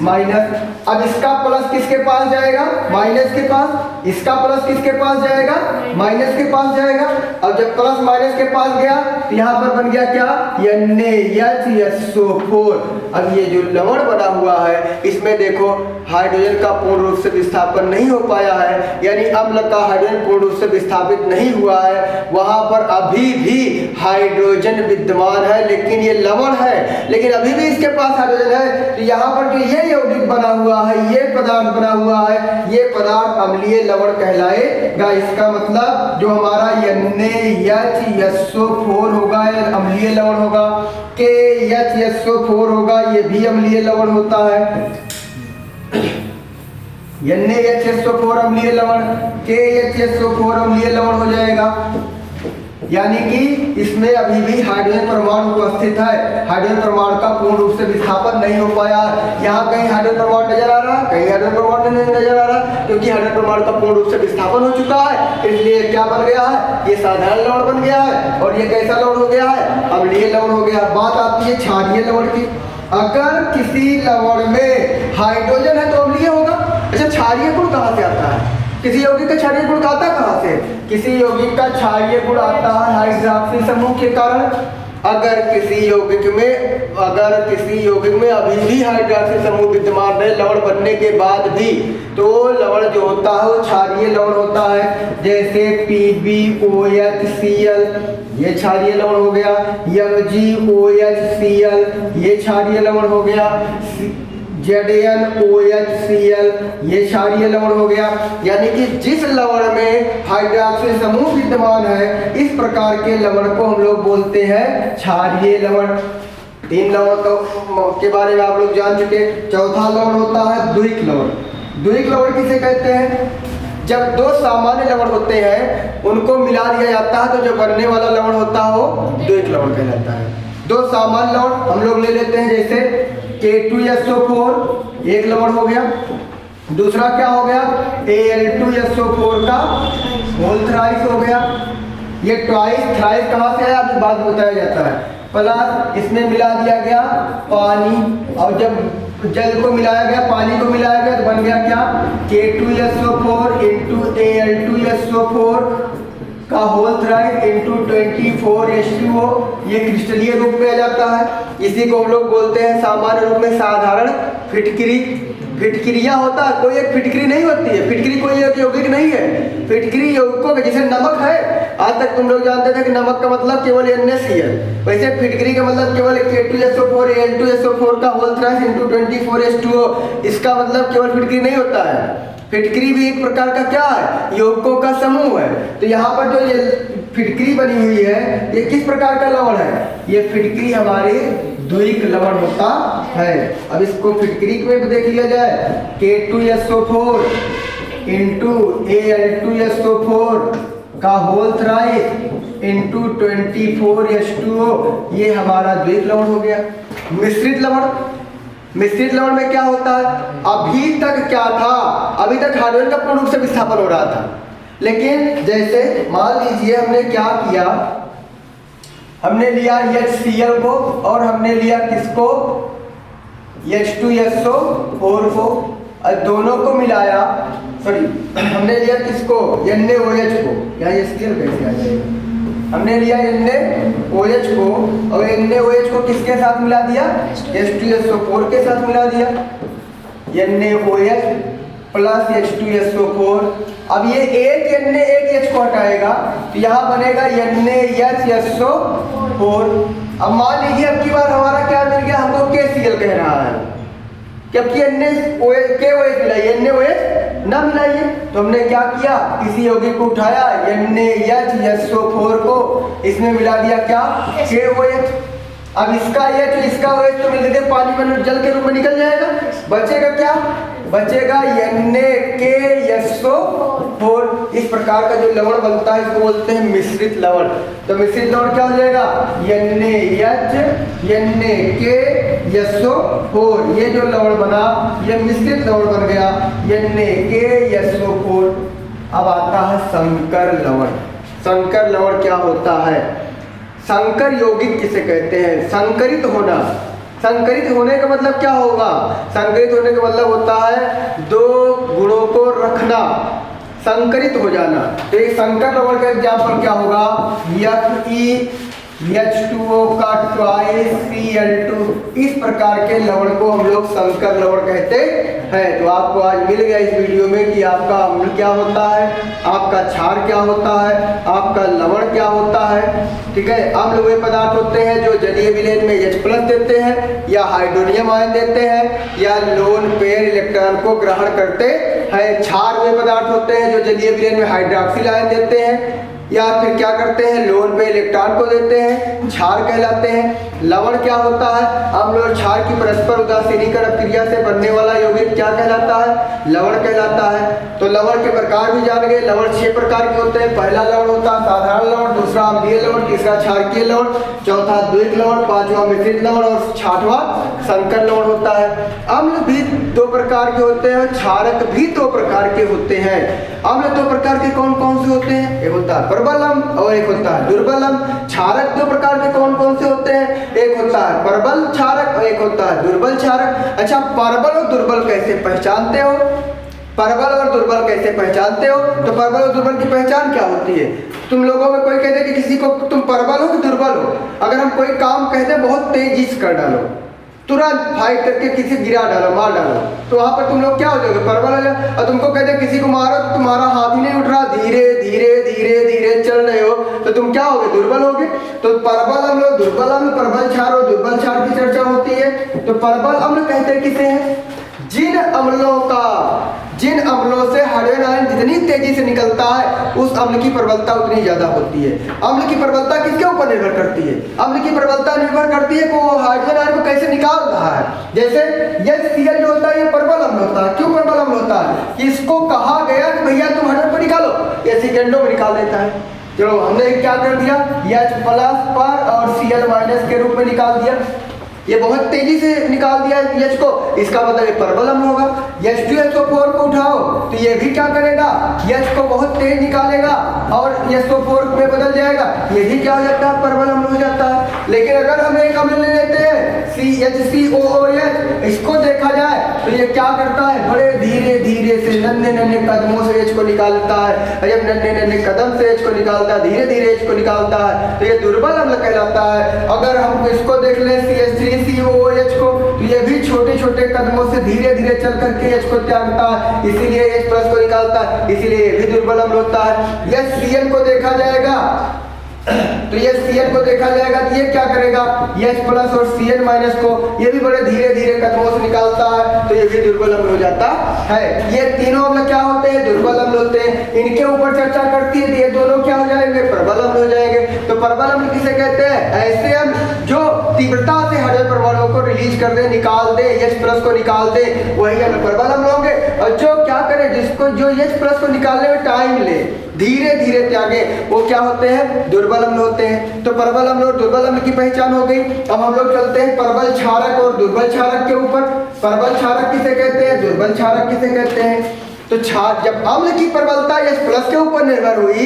Speaker 1: माइनस। अब इसका प्लस किसके पास जाएगा, माइनस के पास, इसका प्लस किसके पास जाएगा, माइनस के पास जाएगा। अब जब प्लस माइनस के पास गया तो यहाँ पर बन गया क्या, NaHSO4। अब ये जो लवण बना हुआ है इसमें देखो हाइड्रोजन का पूर्ण रूप से विस्थापन नहीं हो पाया है, यानी अम्ल का हाइड्रोजन पूर्ण रूप से विस्थापित नहीं हुआ है, वहां पर अभी भी हाइड्रोजन विद्यमान है, लेकिन ये लवण है, लेकिन अभी भी इसके पास हाइड्रोजन है। तो यहाँ पर जो ये यौगिक बना हुआ है, ये पदार्थ बना हुआ है, ये पदार्थ अम्लीय लवण कहलाएगा। इसका मतलब जो हमारा NaHSO4 होगा ये अम्लीय लवण होगा, KHSO4 होगा ये भी अम्लीय लवण होता है। NaHSO4 अम्लीय लवण, KHSO4 अम्लीय लवण हो जाएगा, यानी कि इसमें अभी भी हाइड्रोजन परमाणु उपस्थित है, हाइड्रोजन परमाणु का पूर्ण रूप से विस्थापन नहीं हो पाया। यहाँ कहीं हाइड्रोजन परमाणु नजर आ रहा, कहीं हाइड्रोजन परमाणु नहीं नजर आ रहा, क्योंकि हाइड्रोजन परमाणु का पूर्ण रूप से विस्थापन हो चुका है, इसलिए क्या बन गया है, ये साधारण लवण बन गया है। और ये कैसा लवण हो गया है, अम्लीय लवण हो गया। बात आती है क्षारीय लवण की। अगर किसी लवण में हाइड्रोजन है तो अम्लीय होगा। अच्छा, क्षारीय गुण कहाँ से आता है, किसी यौगिक का क्षारीय गुण आता कहाँ से, किसी यौगिक का क्षारीय गुण आता है हाइड्रॉक्सी समूह के कारण। अगर किसी यौगिक में अभी भी हाइड्रॉक्सी समूह विद्यमान रहे लवण बनने के बाद भी, तो लवण जो होता है वो क्षारीय लवण होता है। जैसे PbOHCl ये क्षारीय लवण हो गया, MgOHCl ये क्षारीय लवण हो गया, ZnOHCl ये क्षारीय लवण हो गया। यानी कि जिस लवण में हाइड्रॉक्सिल समूह विद्यमान है, इस प्रकार के लवण को हम लोग बोलते हैं क्षारीय लवण। 3 लवण के बारे में आप लोग जान चुके। चौथा लवण होता है द्विक लवण। द्विक लवण किसे कहते हैं, जब 2 सामान्य लवण होते हैं उनको मिला दिया जाता है तो जो बनने वाला लवण होता है वो द्विक लवण कहलाता है। 2 सामान्य लवण हम लोग ले लेते हैं, जैसे K2SO4 एक लवण हो गया, दूसरा क्या हो गया Al2SO4 का होल थ्राइस हो गया। ये ट्वाइस थ्राइस कहाँ से आया अभी बाद में बताया जाता है। प्लस इसमें मिला दिया गया पानी, और जब जल को मिलाया गया, पानी को मिलाया गया तो बन गया क्या K2SO4 इंटू Al2SO4 का होल थ्राइस इंटू 24H2O, ये क्रिस्टलीय रूप में आ जाता है। इसी को हम लोग बोलते हैं सामान्य रूप में साधारण फिटकरी। फिटक्रिया होता है, कोई एक फिटकरी नहीं होती है, फिटकरी कोई एक यौगिक नहीं है। फिटकरी यौगिकों में जैसे नमक है, आज तक तुम लोग जानते थे कि नमक का मतलब केवल NaCl, वैसे फिटकरी का मतलब केवल K2SO4 Al2SO4 का होल थ्राइस इंटू 24H2O, इसका मतलब केवल फिटकरी नहीं होता है। फिटकरी भी एक प्रकार का क्या है, यौगिकों का समूह है। तो यहाँ पर जो ये फिटकरी बनी हुई है ये किस प्रकार का लवण है, ये फिटकरी हमारे द्विक लवण होता है। अब इसको फिटकरी में भी देख लिया जाए, K2SO4 इंटू Al2SO4 का होल थ्राइस इंटू 24H2O, ये हमारा द्विक लवण हो गया। मिश्रित लवण, मिश्रित लवण में क्या होता है, अभी तक क्या था, अभी तक हाइड्रोजन का पूर्ण रूप से विस्थापन हो रहा था, लेकिन जैसे मान लीजिए हमने क्या किया, हमने लिया HCl को और हमने लिया किसको H2SO4 को, और दोनों को मिलाया, सॉरी हमने लिया किसको NaOH को, यहाँ HCl कैसे आ जाएगा, हमने लिया NaOH को और NaOH को किसके साथ मिला दिया, H2SO4 के साथ मिला दिया, NaOH प्लस H2SO4। अब ये एक Na एक H को हटाएगा तो यहाँ बनेगा NaHSO4। अब मान लीजिए अब की बार हमारा क्या मिल गया, हमको KCl कह रहा है, जबकि KOH मिलाइए, NaOH ना मिलाइए। तो हमने क्या किया, किसी यौगिक को उठाया, NaHSO4 को इसमें मिला दिया क्या KOH। अब इसका H इसका OH तो मिल के पानी में जल के रूप में निकल जाएगा, बचेगा क्या, बचेगा NaKSO4। इस प्रकार का जो लवण बनता है इसको बोलते हैं मिश्रित लवण। तो मिश्रित लवण क्या हो जाएगा, NaHNaKSO4, ये जो लवण बना ये मिश्रित लवण बन गया NaKSO4। अब आता है संकर लवण। संकर लवण क्या होता है? संकर यौगिक किसे कहते हैं? संकरित होना। संकरित होने का मतलब क्या होगा? संकरित होने का मतलब होता है दो गुणों को रखना, संकरित हो जाना। तो एक संकर लवण का एग्जाम्पल क्या होगा? H2O का ट्वाइस Cl2, इस प्रकार के लवण को हम लोग संकर लवण कहते हैं। तो आपको आज मिल गया इस वीडियो में कि आपका अम्ल क्या होता है, आपका क्षार क्या होता है, आपका लवण क्या होता है। ठीक है, अम्ल वे पदार्थ होते हैं जो जलीय विलेन में H+ देते हैं या हाइड्रोनियम आयन देते हैं या लोन पेयर इलेक्ट्रॉन को ग्रहण करते हैं। क्षार वे पदार्थ होते हैं जो जलीय विलेन में हाइड्रोक्सिल आयन देते हैं या फिर क्या करते हैं, लोन पे इलेक्ट्रॉन को देते हैं, क्षार कहलाते हैं। लवण क्या होता है? अम्ल और क्षार की परस्पर उदासीनीकरण क्रिया से बनने वाला यौगिक क्या कहलाता है? लवण कहलाता है। तो लवण के प्रकार भी जान गए। लवण 6 प्रकार के होते हैं। पहला लवण होता है साधारण लवण, दूसरा अम्लीय लवण, तीसरा क्षारकीय लवण, चौथा द्विक लवण, पांचवा मिश्रित लवण और छठवां संकर लवण होता है। अम्ल भी 2 प्रकार के होते हैं और क्षारक भी 2 प्रकार के होते हैं। अम्ल 2 प्रकार के कौन कौन से होते हैं? एक होता है प्रबल अम्ल और एक होता है दुर्बल अम्ल। क्षारक 2 प्रकार के कौन कौन से होते हैं? एक होता है प्रबल क्षारक और एक होता है दुर्बल क्षारक। अच्छा, प्रबल और दुर्बल कैसे पहचानते हो? प्रबल और दुर्बल कैसे पहचानते हो? तो प्रबल और दुर्बल की पहचान क्या होती है? तुम लोगों में कोई कहते कि किसी को तुम प्रबल हो कि दुर्बल हो। अगर हम कोई काम कहते बहुत तेजी से कर डालो, तुरंत फाइट करके किसी गिरा डालो, मार डालो, तो वहां पर तुम लोग क्या हो जाओगे? प्रबल हो जाओगे। और तुमको कहते किसी को मारो तो तुम्हारा हाथ ही नहीं उठ रहा, धीरे धीरे धीरे धीरे चल रहे हो, तो तुम क्या होगे? दुर्बल होगे। तो प्रबल अम्ल, दुर्बल अम्ल, प्रबल क्षार और दुर्बल क्षार की चर्चा होती है। तो प्रबल अम्ल कहते किसे हैं? जिन अम्लों से हाइड्रोजन आयन जितनी तेजी से निकलता है उस अम्ल की प्रबलता उतनी ज्यादा होती है। अम्ल की प्रबलता किसके ऊपर निर्भर करती है? अम्ल की प्रबलता निर्भर करती है कि वो हाइड्रोजन आयन को कैसे निकाल रहा है। जैसे HCl जो होता है ये प्रबल अम्ल होता है। क्यों प्रबल अम्ल होता है? इसको कहा गया कि भैया तुम हाइड्रोजन को निकालो, ये सेकेंडों में निकाल देता है। चलो हमने क्या कर दिया, H+ पर और Cl- के रूप में निकाल दिया। ये बहुत तेजी से निकाल दिया H को, इसका मतलब ये प्रबल अम्ल होगा। H2SO4 को उठाओ तो ये भी क्या करेगा? H को बहुत तेज निकालेगा और SO4 में बदल जाएगा, ये भी क्या हो जाता है? प्रबल अम्ल हो जाता है। लेकिन अगर हम एक अम्ल ले लेते हैं CHCOOH, इसको देखा जाए तो ये क्या करता है? बड़े धीरे धीरे से नन्हे नन्हे कदमों से H को निकालता है। जब नन्हे नन्हे कदम से H को निकालता है, धीरे धीरे H को निकालता है, तो ये दुर्बल अम्ल कहलाता है। अगर हम इसको देख लें CH3COOH को, तो ये भी छोटे छोटे कदमों से धीरे धीरे चल करके H को त्यागता है, इसीलिए H+ को निकालता है, इसीलिए ये भी दुर्बल अम्ल होता है। यह Cl को देखा जाएगा तो ये Cl को देखा जाएगा तो ये क्या करेगा? H+ और Cl- को ये भी बड़े धीरे धीरे कदमों से निकालता है, तो ये भी दुर्बल अम्ल हो जाता है। ये तीनों अम्ल क्या होते हैं? दुर्बल अम्ल होते हैं। इनके ऊपर चर्चा करती है तो ये दोनों क्या हो जाएंगे? प्रबल अम्ल हो जाएंगे। तो प्रबल अम्ल किसे कहते हैं? ऐसे अम्ल जो तीव्रता से हाइड्रोजन परमाणुओं को रिलीज कर दे, निकाल दे, H+ को निकाल दे, वही अम्ल प्रबल अम्ल होंगे। और जो क्या करे, जिसको जो H+ को निकालने में टाइम ले, धीरे धीरे त्यागे, वो क्या होते हैं? दुर्बल अम्ल होते हैं। तो प्रबल अम्ल और दुर्बल अम्ल की पहचान हो गई। अब हम लोग चलते हैं प्रबल क्षारक और दुर्बल क्षारक के ऊपर। प्रबल क्षारक किसे कहते हैं? दुर्बल क्षारक किसे कहते हैं? तो क्षार जब अम्ल की प्रबलता H+ के ऊपर निर्भर हुई,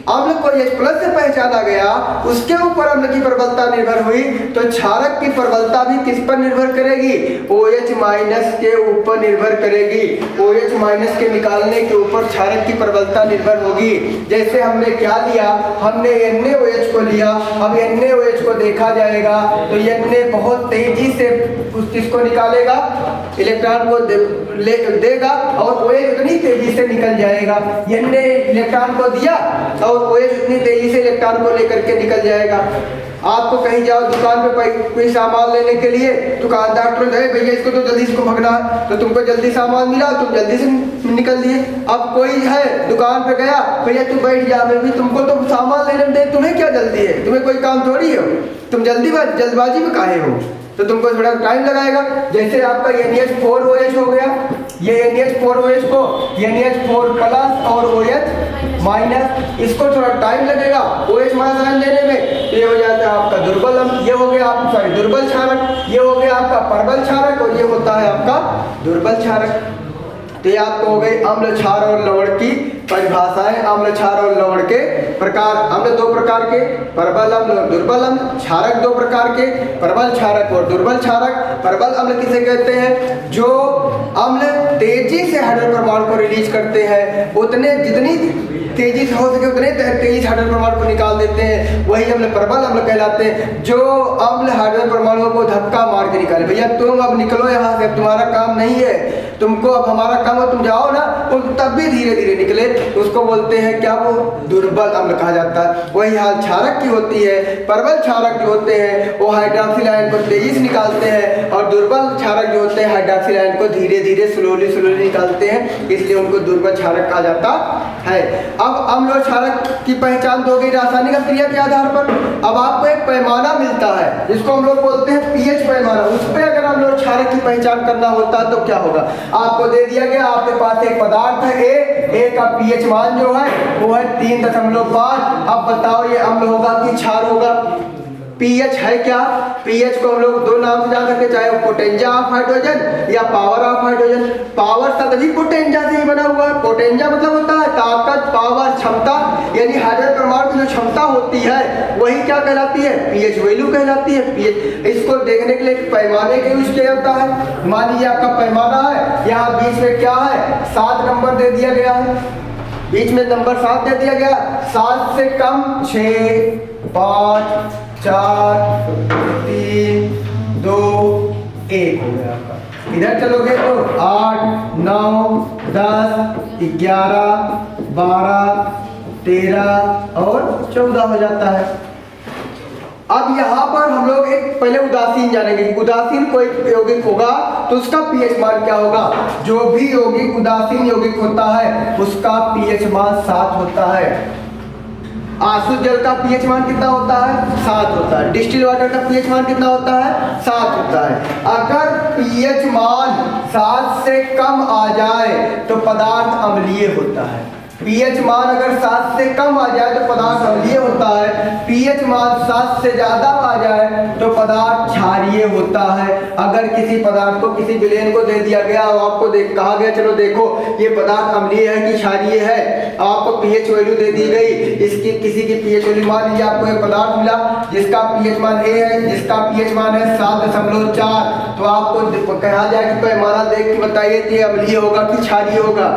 Speaker 1: अम्ल को H+ से पहचाना गया, उसके ऊपर अम्ल की प्रबलता निर्भर हुई, तो क्षारक की प्रबलता भी किस पर निर्भर करेगी? OH- के ऊपर निर्भर करेगी। OH- के निकालने के ऊपर क्षारक की प्रबलता निर्भर होगी। जैसे हमने क्या लिया, हमने NaOH को लिया। अब NaOH को देखा जाएगा तो Na बहुत तेजी से इसको निकालेगा, इलेक्ट्रॉन को देगा और OH उतनी तेजी से निकल जाएगा। Na इलेक्ट्रॉन को दिया और OH उतनी तेजी से इलेक्ट्रॉन को लेकर के निकल जाएगा। आपको कहीं जाओ दुकान पे कोई सामान लेने के लिए, दुकानदार तुरंत है भैया इसको तो जल्दी से भगना है, तो तुमको जल्दी सामान मिला, तुम जल्दी से निकल दिए। अब कोई है दुकान पे गया, भैया तुम बैठ जा, भी तुमको तो सामान लेने में तुम्हें क्या जल्दी है? तुम्हें कोई काम थोड़ी हो, तुम जल्दबाजी में काहे हो? तो तुमको थोड़ा टाइम लगाएगा। जैसे आपका NH4OH हो गया, ये NH4OH को NH4+ और OH- इसको थोड़ा टाइम लगेगा OH- आयन लेने में, तो ये हो जाता है आपका दुर्बल अम्ल। ये हो गया आप दुर्बल क्षारक, ये हो गया आपका प्रबल क्षारक और ये होता है आपका दुर्बल क्षारक। तो ये आपको हो गई अम्ल, क्षार और लवण की परिभाषाएं अम्ल, क्षार और लवण के प्रकार। अम्ल दो प्रकार के, प्रबल अम्ल और दुर्बल अम्ल। क्षारक दो प्रकार के, प्रबल क्षारक और दुर्बल क्षारक। प्रबल अम्ल किसे कहते हैं? जो अम्ल तेजी से हाइड्रोजन परमाणु को रिलीज करते हैं, उतने जितनी तेजी से हो सके उतने तेजी से हाइड्रोजन परमाणु को निकाल देते हैं, वही अम्ल प्रबल अम्ल कहलाते हैं। जो अम्ल हाइड्रोजन परमाणुओं को धक्का मार के निकाले, भैया तुम अब निकलो यहाँ से, तुम्हारा काम नहीं है, तुमको अब हमारा काम है, तुम जाओ ना, तब भी धीरे धीरे निकले, उसको बोलते हैं क्या? वो दुर्बल अम्ल कहा जाता है। वही हाल क्षारक की होती है। प्रबल क्षारक जो होते हैं वो हाइड्रोक्सिल आयन को तेजी से निकालते हैं, और दुर्बल क्षारक जो होते हैं हाइड्रोक्सिल आयन को धीरे धीरे स्लोली निकालते हैं, इसलिए उनको दुर्बल क्षारक कहा जाता है। अब अम्ल और क्षारक की पहचान तो हो गई रासायनिक क्रिया के आधार पर। अब आपको एक पैमाना मिलता है जिसको हम लोग बोलते हैं पीएच पैमाना। उस पर अगर अम्ल और क्षारक की पहचान करना होता है तो क्या होगा? आपको दे दिया गया, आपके पास एक पदार्थ है ए का पीएच मान जो है वो है 3.5। अब बताओ ये अम्ल होगा कि क्षार होगा? पीएच है क्या? पीएच को हम लोग दो नाम से जान सकते हैं, चाहे वो पोटेंजा ऑफ हाइड्रोजन या पावर ऑफ हाइड्रोजन। पावर शब्द भी पोटेंजा से ही बना हुआ है। पोटेंजा मतलब होता है ताकत, पावर, क्षमता, यानी हाइड्रोजन परमाणु की जो क्षमता होती है वही क्या कहलाती है? पीएच वैल्यू कहलाती है। पीएच इसको देखने के लिए पैमाने के यूज किया जाता है। मान लीजिए आपका पैमाना है, यहाँ बीच में क्या है? 7 नंबर दे दिया गया है, बीच में नंबर 7 दे दिया गया। 7 से कम 6, 5, 4, 3, 2, 1 हो गया आपका। इधर चलोगे तो 8, 9, 10, 11, 12, 13 और 14 हो जाता है। अब यहाँ पर हम लोग एक पहले उदासीन जानेंगे। उदासीन कोई यौगिक होगा तो उसका पीएच मान क्या होगा? जो भी यौगिक उदासीन यौगिक होता है उसका पीएच मान 7 होता है। आशुद्ध जल का पीएच मान कितना होता है? 7 होता है। डिस्टिल वाटर का पीएच मान कितना होता है? 7 होता है। अगर पीएच मान 7 से कम आ जाए तो पदार्थ अम्लीय होता है। पीएच मान अगर 7 से कम आ जाए तो पदार्थ अम्लीय होता है। पीएच मान 7 से ज्यादा आ जाए तो पदार्थ क्षारीय होता है। अगर किसी पदार्थ को किसी विलेन को दे दिया गया और आपको कहा गया चलो देखो ये पदार्थ अम्लीय है कि क्षारीय है, आपको पीएच वैल्यू दे दी गई, इसकी किसी की पीएच वैल्यू, मान लीजिए आपको एक पदार्थ मिला जिसका पीएच मान ए है, जिसका पीएच मान है 7.4, तो आपको कहा जाए कि पैमाना देख के बताइए ये अम्लीय होगा कि क्षारीय होगा?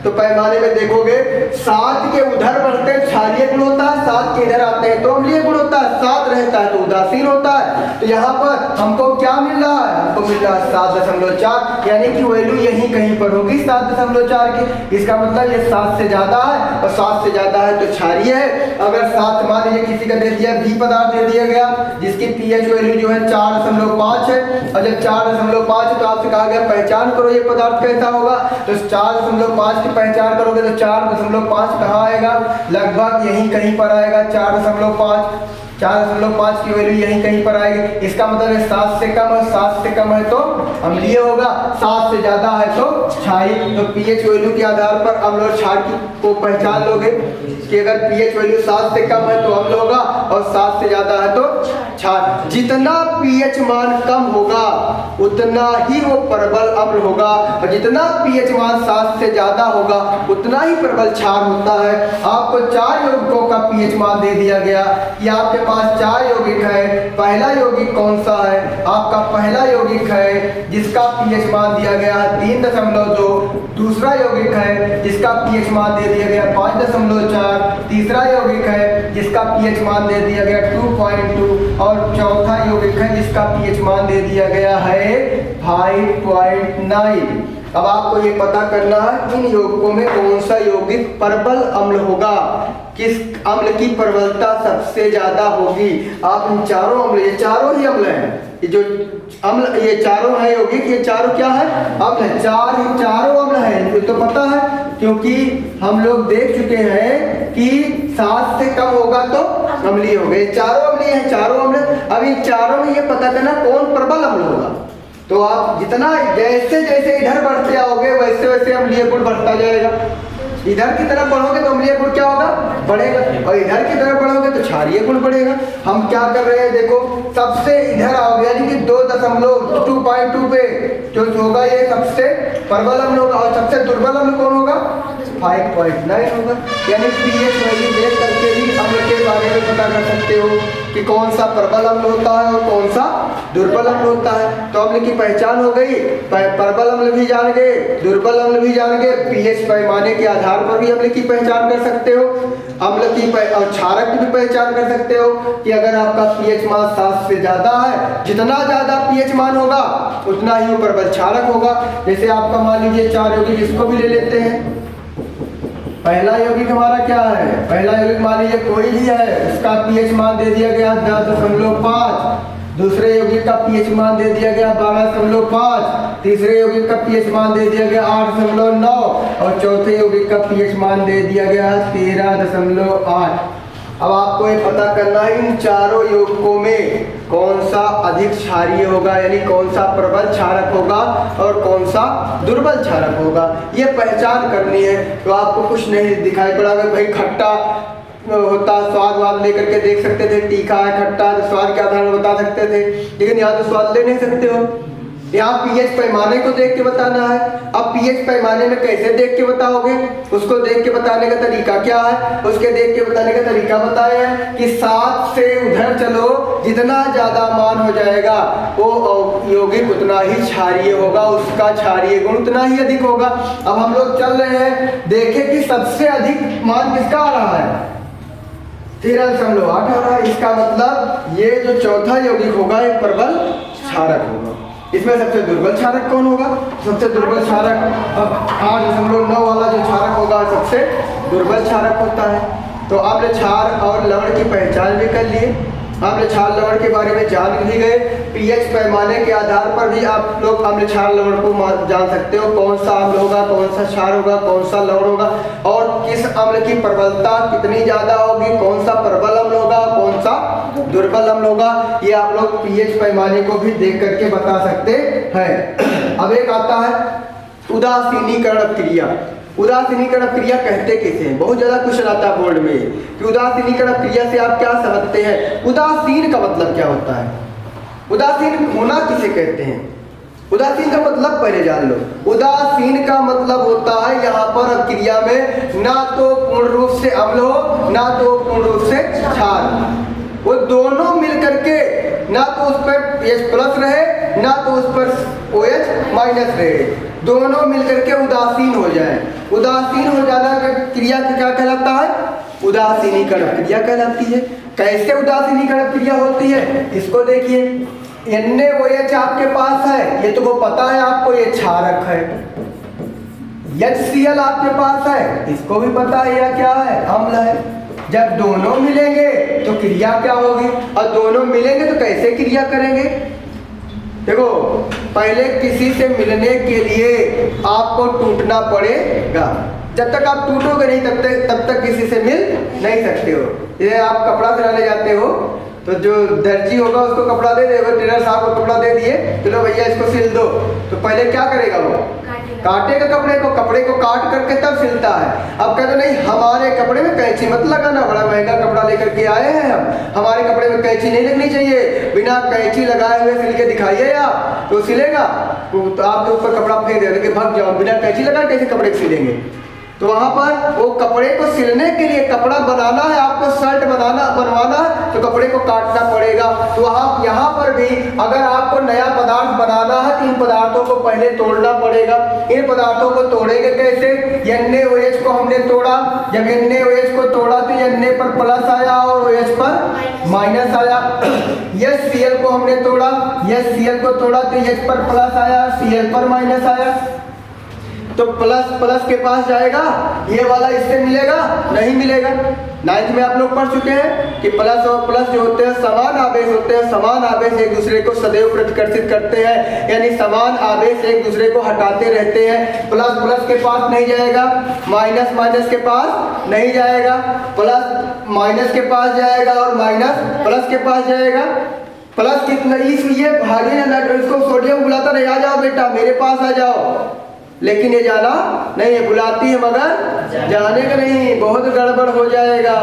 Speaker 1: तो पैमाने में देखोगे 7 के उधर बढ़ते हैं क्षारीय गुण होता है, 7 के इधर आते हैं तो अम्लीय गुण होता है, 7 रहता है तो उदासीन होता है। तो यहाँ पर हमको क्या मिल रहा है? हमको मिल रहा है 7.4, यानी कि वैल्यू यहीं कहीं पर होगी 7.4 की। इसका मतलब ये 7 से ज्यादा है और 7 से ज्यादा है तो क्षारीय है। अगर 7 मान लीजिए किसी का दे दिया भी पदार्थ दे दिया गया जिसकी पीएच वैल्यू जो है 4.5 है, और जब 4.5 है तो आपसे कहा गया पहचान करो ये पदार्थ कैसा होगा, तो 4.5 पहचान करोगे तो 4.5 कहाँ आएगा? लगभग यहीं कहीं पर आएगा। 4.5 की वैल्यू यहीं कहीं पर आएगी। इसका मतलब है 7 से कम है, 7 से कम है तो अम्लीय होगा, 7 से ज्यादा है तो क्षारीय। तो पीएच वैल्यू के आधार पर अम्ल और क्षार को पहचान लोगे कि अगर पीएच वैल्यू 7 से कम है तो अम्ल होगा और 7 से ज्यादा है तो क्षार। जितना पीएच मान कम होगा उतना ही वो प्रबल अम्ल होगा, और जितना पीएच मान 7 से ज्यादा होगा उतना ही प्रबल क्षार होता है। आपको 4 यौगिकों का पीएच मान दे दिया गया कि आपके पास 4 यौगिक है। पहला यौगिक कौन सा है? आपका पहला यौगिक है जिसका पीएच मान दिया गया 3.2। दूसरा यौगिक है जिसका पीएच मान दे दिया गया 5.4। तीसरा यौगिक है जिसका पीएच मान दे दिया गया 2.2, और चौथा यौगिक है जिसका पीएच मान दे दिया गया है 5.9। अब आपको ये पता करना है इन यौगिकों में कौन सा यौगिक प्रबल अम्ल होगा, किस अम्ल की प्रबलता सबसे ज्यादा होगी। आप इन चारों अम्ल, ये चारों ही अम्ल हैं, ये जो अम्ल ये चारों है यौगिक, ये चारों क्या है? अम्ल है। चारों अम्ल है, ये तो पता है क्योंकि हम लोग देख चुके हैं कि 7 से कम होगा तो अम्लीय हो गए। चारों अम्लीय है, चारों अम्ल। अब इन चारों में ये पता करना कौन प्रबल अम्ल होगा। तो आप जितना जैसे जैसे इधर बढ़ते आओगे वैसे वैसे अम्लीय गुण बढ़ता जाएगा। इधर की तरफ बढ़ोगे तो अम्लीय गुण क्या होगा? बढ़ेगा, और इधर की तरफ बढ़ोगे तो क्षारीय गुण बढ़ेगा। हम क्या कर रहे हैं देखो, सबसे इधर आओगे यानी कि 2.2 पे जो होगा ये सबसे प्रबल अम्ल होगा, और सबसे दुर्बल अम्ल कौन होगा? 5.9 होगा। यानी pH वैल्यू देख करके भी अम्ल के बारे में पता कर सकते हो कि कौन सा प्रबल अम्ल होता है और कौन सा दुर्बल अम्ल होता है। तो अम्ल की पहचान हो गई, प्रबल अम्ल भी जान गए, दुर्बल अम्ल भी जान गए, pH पैमाने के आधार पर भी अम्ल की पहचान कर सकते हो, अम्ल की और क्षारक की भी पहचान कर सकते हो कि अगर आपका pH मान 7 से ज़्यादा है, जितना ज़्यादा pH मान होगा उतना ही वो प्रबल क्षारक होगा। जैसे आपका मान लीजिए 4 यौगिक, इसको भी ले लेते हैं। पहला यौगिक हमारा क्या है, पहला यौगिक मान लीजिए कोई भी है, उसका pH मान दे दिया गया 10.5, दूसरे यौगिक का pH मान दे दिया गया 12.5, तीसरे यौगिक का pH मान दे दिया गया 8.9 और चौथे यौगिक का pH मान दे दिया गया 13.8। अब आपको ये पता करना है इन चारों यौगिकों में कौन सा अधिक क्षारीय होगा, यानी कौन सा प्रबल क्षारक होगा और कौन सा दुर्बल क्षारक होगा, ये पहचान करनी है। तो आपको कुछ नहीं दिखाई पड़ा भाई खट्टा होता, स्वाद वाद लेकर के देख सकते थे, तीखा है खट्टा, तो स्वाद के आधार में बता सकते थे, लेकिन यहाँ तो स्वाद ले नहीं सकते हो। यहाँ pH पैमाने को देख के बताना है। अब pH पैमाने में कैसे देख के बताओगे, उसको देख के बताने का तरीका क्या है, उसके देख के बताने का तरीका बताया है कि 7 से उधर चलो, जितना ज्यादा मान हो जाएगा वो यौगिक उतना ही क्षारीय होगा, उसका क्षारीय गुण उतना ही अधिक होगा। अब हम लोग चल रहे हैं, देखें कि सबसे अधिक मान किसका आ रहा है, 13.8 आ रहा है। इसका मतलब ये जो चौथा यौगिक होगा ये प्रबल क्षारक होगा। इसमें सबसे दुर्बल क्षारक कौन होगा, सबसे दुर्बल क्षारक 8.9 वाला जो क्षारक होगा सबसे दुर्बल क्षारक होता है। तो आपने क्षार और लवण की पहचान भी कर लिए, अम्ल क्षार लवण के बारे में जान भी गए। pH पैमाने के आधार पर भी आप लोग अम्ल क्षार लवण को जान सकते हो, कौन सा अम्ल होगा, कौन सा क्षार होगा, कौन सा लवण होगा और किस अम्ल की प्रबलता कितनी ज्यादा होगी, कौन सा प्रबल अम्ल होगा, कौन सा दुर्बल अम्ल होगा, ये आप लोग pH पैमाने को भी देख करके बता सकते हैं। अब एक आता है उदासीनीकरण क्रिया। उदासीनीकरण क्रिया कहते किसे हैं, बहुत ज्यादा क्वेश्चन आता है बोर्ड में कि उदासीनीकरण क्रिया से आप क्या समझते हैं, उदासीन का मतलब क्या होता है, उदासीन होना किसे कहते हैं। उदासीन का मतलब पहले जान लो। उदासीन का मतलब होता है यहाँ पर अब क्रिया में ना तो पूर्ण रूप से अम्ल हो ना तो पूर्ण रूप से क्षार, वो दोनों मिल करके ना तो उस पर H प्लस रहे ना तो उस पर OH माइनस रहे, दोनों मिलकर के उदासीन हो जाए। उदासीन हो जाना का क्रिया क्या कहलाता है, उदासीनीकरण क्रिया कहलाती है। कैसे उदासीनीकरण क्रिया होती है, इसको देखिए, NaOH आपके पास है, ये तो वो पता है आपको, ये क्षारक है। HCl आपके पास है, इसको भी पता है यह क्या है, अम्ल है। जब दोनों मिलेंगे तो क्रिया क्या होगी, और दोनों मिलेंगे तो कैसे क्रिया करेंगे। देखो, पहले किसी से मिलने के लिए आपको टूटना पड़ेगा, जब तक आप टूटोगे नहीं तब तक किसी से मिल नहीं सकते हो। जैसे आप कपड़ा सिलाने जाते हो तो जो दर्जी होगा उसको कपड़ा दे देगा, टेलर साहब को कपड़ा दे दिए, चलो भैया इसको सिल दो, तो पहले क्या करेगा वो काटेगा कपड़े को काट करके तब सिलता है। अब कहते नहीं हमारे कपड़े में कैंची मत लगाना, बड़ा महंगा कपड़ा लेकर के आए हैं हम, हमारे कपड़े में कैंची नहीं लगनी चाहिए, बिना कैंची लगाए हुए सिल के दिखाइए आप तो सिलेगा, तो आपके ऊपर कपड़ा फेंक देने के भाग जाओ, बिना कैंची लगाए कैसे कपड़े सिलेंगे। तो वहां पर वो कपड़े को सिलने के लिए, कपड़ा बनाना है आपको, शर्ट बनवाना है तो कपड़े को काटना पड़ेगा। तो आप यहाँ पर भी अगर आपको नया पदार्थ बनाना है तो इन पदार्थों को पहले तोड़ना पड़ेगा। इन पदार्थों को तोड़ेंगे कैसे, NaOH को हमने तोड़ा, जब NaOH को तोड़ा तो Na पर प्लस आया और OH पर माइनस आया। HCl को हमने तोड़ा, HCl को तोड़ा तो H पर प्लस आया, Cl पर माइनस आया। तो प्लस प्लस के पास जाएगा, ये वाला इससे मिलेगा नहीं मिलेगा। 9th में आप लोग पढ़ चुके हैं कि प्लस और प्लस जो होते हैं समान आवेश होते हैं, समान आवेश एक दूसरे को सदैव प्रतिकर्षित करते हैं, यानी समान आवेश एक दूसरे को हटाते रहते हैं। प्लस प्लस के पास नहीं जाएगा, माइनस माइनस के पास नहीं जाएगा, प्लस माइनस के पास जाएगा और माइनस प्लस के पास जाएगा। प्लस कितना, इसलिए भारी ना इसको सोडियम बुलाता नहीं, आ जाओ बेटा मेरे पास आ जाओ, लेकिन ये जाना नहीं है, बुलाती है मगर जाने का नहीं, बहुत गड़बड़ हो जाएगा।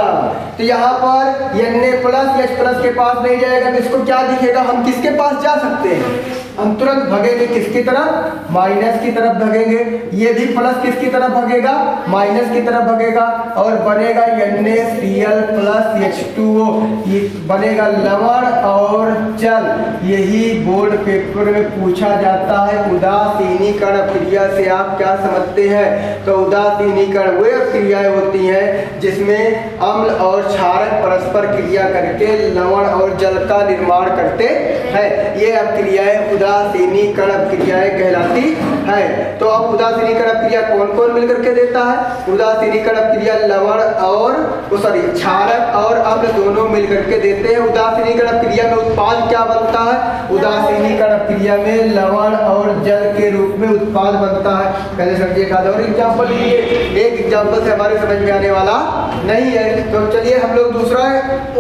Speaker 1: तो यहाँ पर Na प्लस H प्लस के पास नहीं जाएगा तो इसको क्या दिखेगा, हम किसके पास जा सकते हैं, हम तुरंत भगेंगे किसकी तरफ, माइनस की तरफ भगेंगे। ये भी प्लस किसकी तरफ भगेगा, माइनस की तरफ भगेगा और बनेगा NaCl प्लस H2O। ये बनेगा लवण और जल। यही बोर्ड पेपर में पूछा जाता है। उदासीनीकरण क्रिया से आप क्या समझते हैं? तो उदासीनीकरण वे क्रियाएं होती हैं जिसमें अम्ल और क्षारक परस्पर क्रिया करके लवण और जल का निर्माण करते हैं। ये अब क्रियाएं उदासीनीकरण क्रियाएं कहलाती है। तो अब उदासीनीकरण क्रिया कौन कौन मिलकर के देता है? उदासीनीकरण क्रिया लवण और क्षारक और अम्ल दोनों मिलकर के देते हैं। उदासीनीकरण क्रिया में उत्पाद क्या बनता है? उदासीनीकरण क्रिया में लवण और जल के रूप में उत्पाद बनता है। पहले समझिए, एक और एग्जाम्पल लीजिए। एक एग्जाम्पल से हमारे समझ में आने वाला नहीं है, तो चलिए हम लोग दूसरा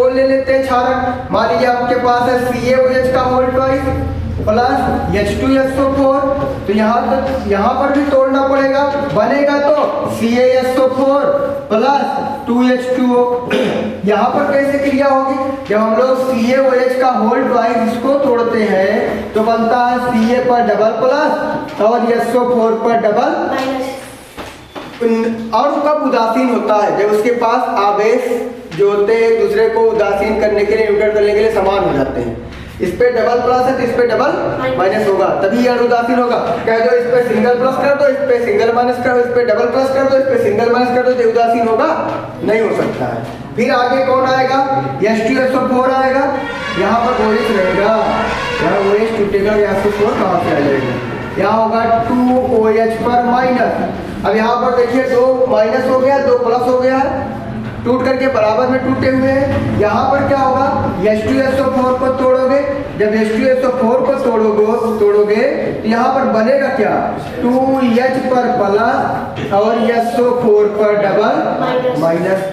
Speaker 1: और ले लेते हैं, क्षारक। मान लीजिए आपके पास है CaOH का मोल ट्वाइस प्लस H2SO4। तो यहाँ पर भी तोड़ना पड़ेगा, बनेगा तो CaSO4 प्लस 2H2O। यहाँ पर कैसे क्रिया होगी? जब हम लोग CaOH का होल ट्वाइस इसको तोड़ते हैं तो बनता है Ca पर डबल प्लस और SO4 पर डबल। और कब उदासीन होता है? जब उसके पास आवेश जो होते हैं एक दूसरे को उदासीन करने के लिए, न्यूट्रल करने के लिए समान हो जाते हैं। इस पे डबल प्लस है तो इस पे डबल माइनस होगा, तभी यह उदासीन होगा। कह दो इस पे सिंगल प्लस कर दो, इस पे सिंगल माइनस कर दो, इस पे डबल प्लस कर दो, इस पे सिंगल माइनस कर दो, तो उदासीन होगा? नहीं हो सकता है। फिर आगे कौन आएगा? H2SO4 आएगा। यहाँ पर OH रहेगा, यहाँ OH टूटेगा, यहाँ से 4 कहाँ से आ जाएगा? यहाँ होगा 2OH पर माइनस। अब यहाँ पर देखिए 2 माइनस हो गया, 2 प्लस हो गया है, टूट करके बराबर में टूटे हुए हैं। यहाँ पर क्या होगा? H2SO4 को तोड़ोगे, जब H2SO4 को तोड़ोगे तो यहाँ पर बनेगा क्या? 2H पर प्लस और SO4 पर डबल माइनस।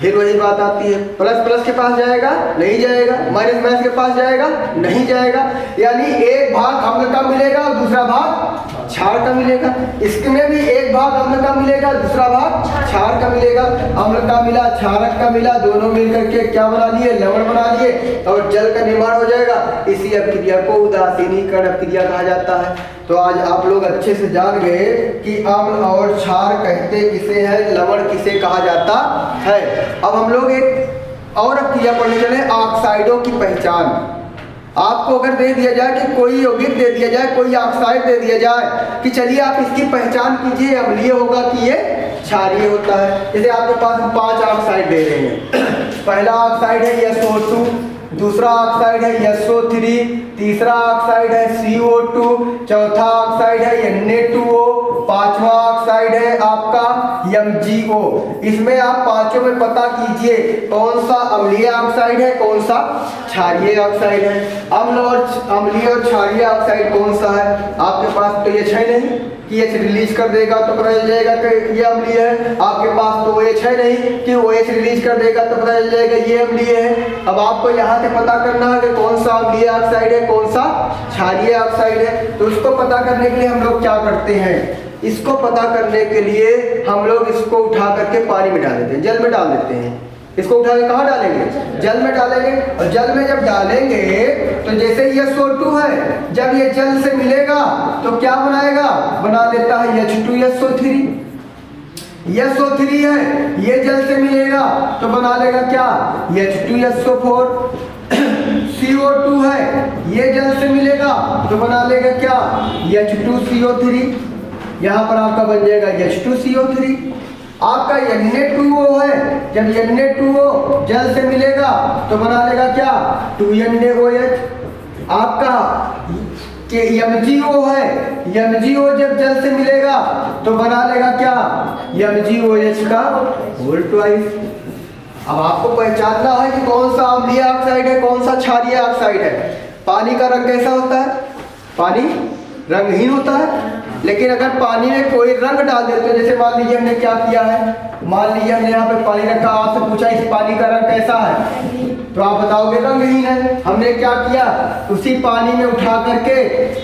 Speaker 1: फिर वही बात आती है, प्लस प्लस के पास जाएगा नहीं जाएगा, माइनस माइनस के पास जाएगा नहीं जाएगा। यानी एक भाग अम्ल का मिलेगा और दूसरा भाग क्षार का मिलेगा। इसमें भी एक भाग अम्ल का मिलेगा, दूसरा भाग क्षार का मिलेगा। अम्ल का मिला, क्षारक का मिला, दोनों मिलकर के क्या बना लिए? लवण बना लिए और जल का निर्माण हो जाएगा। इसी अभिक्रिया को उदासीनीकरण अभिक्रिया कहा जाता है। तो आज आप लोग अच्छे से जान गए कि अम्ल और क्षार कहते किसे हैं, लवण किसे कहा जाता है। अब हम लोग एक और अभिक्रिया पढ़ने चले, ऑक्साइडों की पहचान। आपको अगर दे दिया जाए कि कोई यौगिक दे दिया जाए, कोई ऑक्साइड दे दिया जाए कि चलिए आप इसकी पहचान कीजिए, अम्लीय होगा कि ये क्षारीय होता है। जैसे आपके पास 5 ऑक्साइड दे रहे हैं। पहला ऑक्साइड है SO2, दूसरा ऑक्साइड है SO3, तीसरा ऑक्साइड है CO2, चौथा ऑक्साइड है Na2O, पांचवा ऑक्साइड है आपका MgO। इसमें आप पांचों में पता कीजिए कौन सा अम्लीय ऑक्साइड है, कौन सा क्षारीय ऑक्साइड है। अम्लीय और क्षारीय ऑक्साइड कौन सा है? आपके पास तो ये है नहीं कि H रिलीज कर देगा तो पता चल जाएगा कि ये अम्लीय है। आपके पास तो OH है नहीं कि OH रिलीज कर देगा तो पता चल जाएगा ये अम्लीय है। अब आपको यहाँ से पता करना है कि कौन सा अम्लीय ऑक्साइड है, कौन सा क्षारीय ऑक्साइड है। तो उसको पता करने के लिए हम लोग क्या करते हैं? इसको पता करने के लिए हम लोग इसको उठा करके पानी में डाल देते हैं, जल में डाल देते हैं। इसको उठा के कहाँ डालेंगे? जल में डालेंगे। और जल में जब डालेंगे तो जैसे ये SO2 है, जब ये जल से मिलेगा तो क्या बनाएगा? बना देता है H2SO3। SO3 है, ये जल से मिलेगा तो बना लेगा क्या? H2SO4। CO2 है, ये जल से मिलेगा तो बना लेगा क्या? H2CO3। यहाँ पर आपका बन जाएगा H2CO3। आपका Na2O है, जब Na2O जल से मिलेगा तो बना लेगा क्या? 2NaOH। आपका MgO है, MgO जब जल से मिलेगा तो बना लेगा क्या? MgOH का होल ट्वाइस। अब आपको पहचानना है कि कौन सा अम्लीय ऑक्साइड है, कौन सा क्षारीय ऑक्साइड है। पानी का रंग कैसा होता है? पानी रंगहीन होता है। लेकिन अगर पानी में कोई रंग डाल देते हैं, जैसे मान लीजिए हमने क्या किया है, मान लीजिए हमने यहाँ पे पानी रखा, आपसे पूछा इस पानी का रंग कैसा है, तो आप बताओगे रंगहीन है। हमने क्या किया? उसी पानी में उठा करके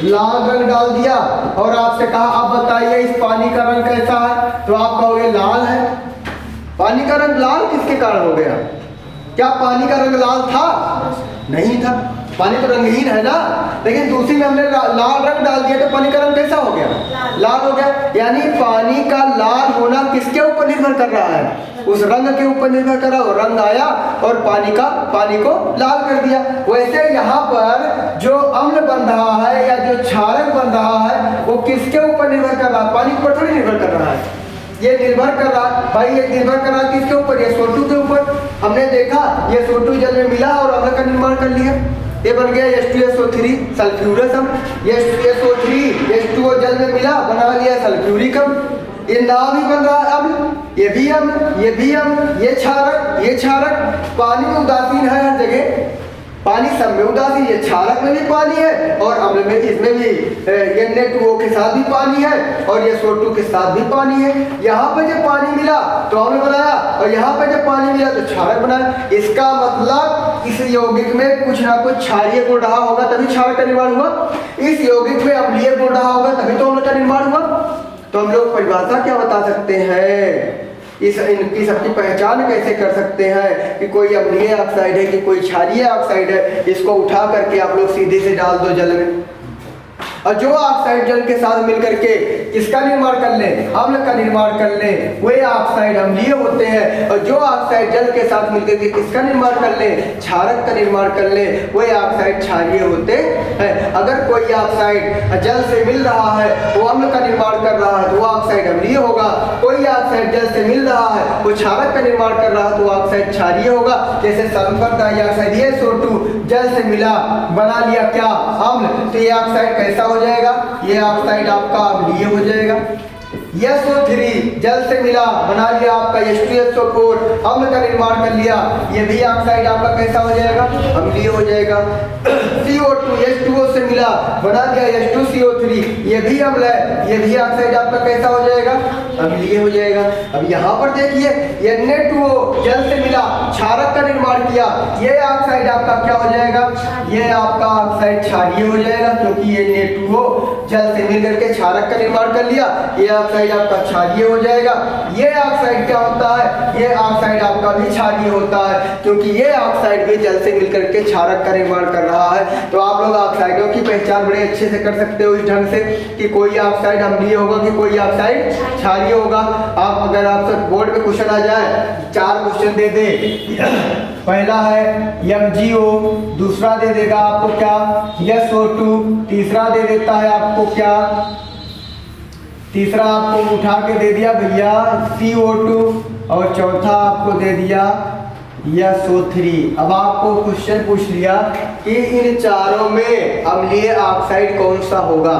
Speaker 1: लाल रंग डाल दिया और आपसे कहा आप बताइए इस पानी का रंग कैसा है, तो आप कहोगे लाल है। पानी का रंग लाल किसके कारण हो गया? क्या पानी का रंग लाल था? नहीं था। पानी तो रंगहीन है ना, लेकिन दूसरी में हमने लाल रंग डाल दिया तो पानी का रंग कैसा हो गया? लाल हो गया। यानी पानी का लाल होना किसके ऊपर निर्भर कर रहा है? उस रंग के ऊपर निर्भर कर रहा है। रंग आया और पानी को लाल कर दिया। वैसे यहाँ पर जो अम्ल बन रहा है या जो क्षारक बन रहा है वो किसके ऊपर निर्भर कर रहा है? पानी के ऊपर थोड़ी निर्भर कर रहा है। ये निर्भर कर रहा है भाई, ये निर्भर कर रहा है किसके ऊपर? ये SO2 के ऊपर। हमने देखा ये SO2 जल में मिला और अम्ल का निर्माण कर लिया, ये बन गया H2SO3 सल्फ्यूरस अम्ल। ये SO3 H2O जल में मिला, बना लिया सल्फ्यूरिक अम्ल। ये नाम ही बन रहा है अम्ल, ये भी अम्ल, ये भी अम्ल, ये क्षारक। पानी में उदासीन है हर जगह, पानी सब में उदासीन। ये क्षारक में भी पानी है और अम्ल में, इसमें भी Na2O के साथ भी पानी है और ये SO2 के साथ भी पानी है। यहाँ पे जब पानी मिला तो अम्ल बनाया और यहाँ पे जब पानी मिला तो क्षारक बनाया। इसका मतलब इस यौगिक में कुछ ना कुछ क्षारीय गुण रहा होगा तभी क्षारक का निर्माण हुआ, इस यौगिक में अम्लीय गुण रहा होगा तभी तो अम्ल का निर्माण हुआ। तो हम लोग परिभाषा क्या बता सकते हैं? इनकी सबकी पहचान कैसे कर सकते हैं कि कोई अम्लीय ऑक्साइड है कि कोई क्षारीय ऑक्साइड है? इसको उठा करके आप लोग सीधे से डाल दो जल में, और जो ऑक्साइड जल के साथ मिलकर के किसका निर्माण कर ले? अम्ल का निर्माण कर ले, वे ऑक्साइड अम्लीय होते हैं। और जो ऑक्साइड जल के साथ मिलकर के किसका निर्माण कर ले? क्षारक का निर्माण कर ले, वे ऑक्साइड क्षारीय होते हैं। अगर कोई ऑक्साइड जल से मिल रहा है वो अम्ल का निर्माण कर रहा है तो वो ऑक्साइड अम्लीय होगा। कोई ऑक्साइड जल से मिल रहा है वो क्षारक का निर्माण कर रहा है तो वो ऑक्साइड क्षारीय होगा। जैसे सल्फर डाइऑक्साइड, ये SO2 जल से मिला, बना लिया क्या? अम्ल। तो ये ऑक्साइड कैसा हो जाएगा? ये ऑक्साइड आपका अम्लीय हो जाएगा। SO3 जल से मिला, बना लिया आपका H2SO4, अम्ल का निर्माण कर लिया, ये भी ऑक्साइड आपका कैसा हो जाएगा? अम्लीय हो जाएगा। CO2 H2O से मिला, बना लिया H2CO3, ये भी अम्ल है, ये भी ऑक्साइड आपका कैसा हो जाएगा? अम्लीय हो जाएगा। अब यहाँ पर देखिए Na2O जल से मिला, क्षारक का निर्माण किया, ये ऑक्साइड आपका क्या हो जाएगा? ये आपका ऑक्साइड क्षारीय हो जाएगा, क्योंकि ये Na2O जल से मिल करके क्षारक का निर्माण कर लिया, ये ऑक्साइड आपका क्षारीय हो जाएगा। ये ऑक्साइड क्या होता है? ये ऑक्साइड आपका भी क्षारीय होता है, क्योंकि ये ऑक्साइड भी जल से मिलकर के क्षारक का निर्माण कर रहा है। तो आप लोग ऑक्साइडों की पहचान बड़े अच्छे से कर सकते हो इस ढंग से कि कोई ऑक्साइड अम्लीय होगा कि कोई ऑक्साइड क्षारीय होगा। आप अगर आपसे बोर्ड में क्वेश्चन आ जाए, 4 क्वेश्चन दे दे, पहला है MgO, दूसरा दे देगा आपको क्या? SO2, तीसरा दे देता है आपको क्या? तीसरा आपको उठा के दे दिया भैया CO2 और चौथा आपको दे दिया SO3। अब आपको क्वेश्चन पूछ लिया कि इन चारों में अम्लीय ऑक्साइड कौन सा होगा,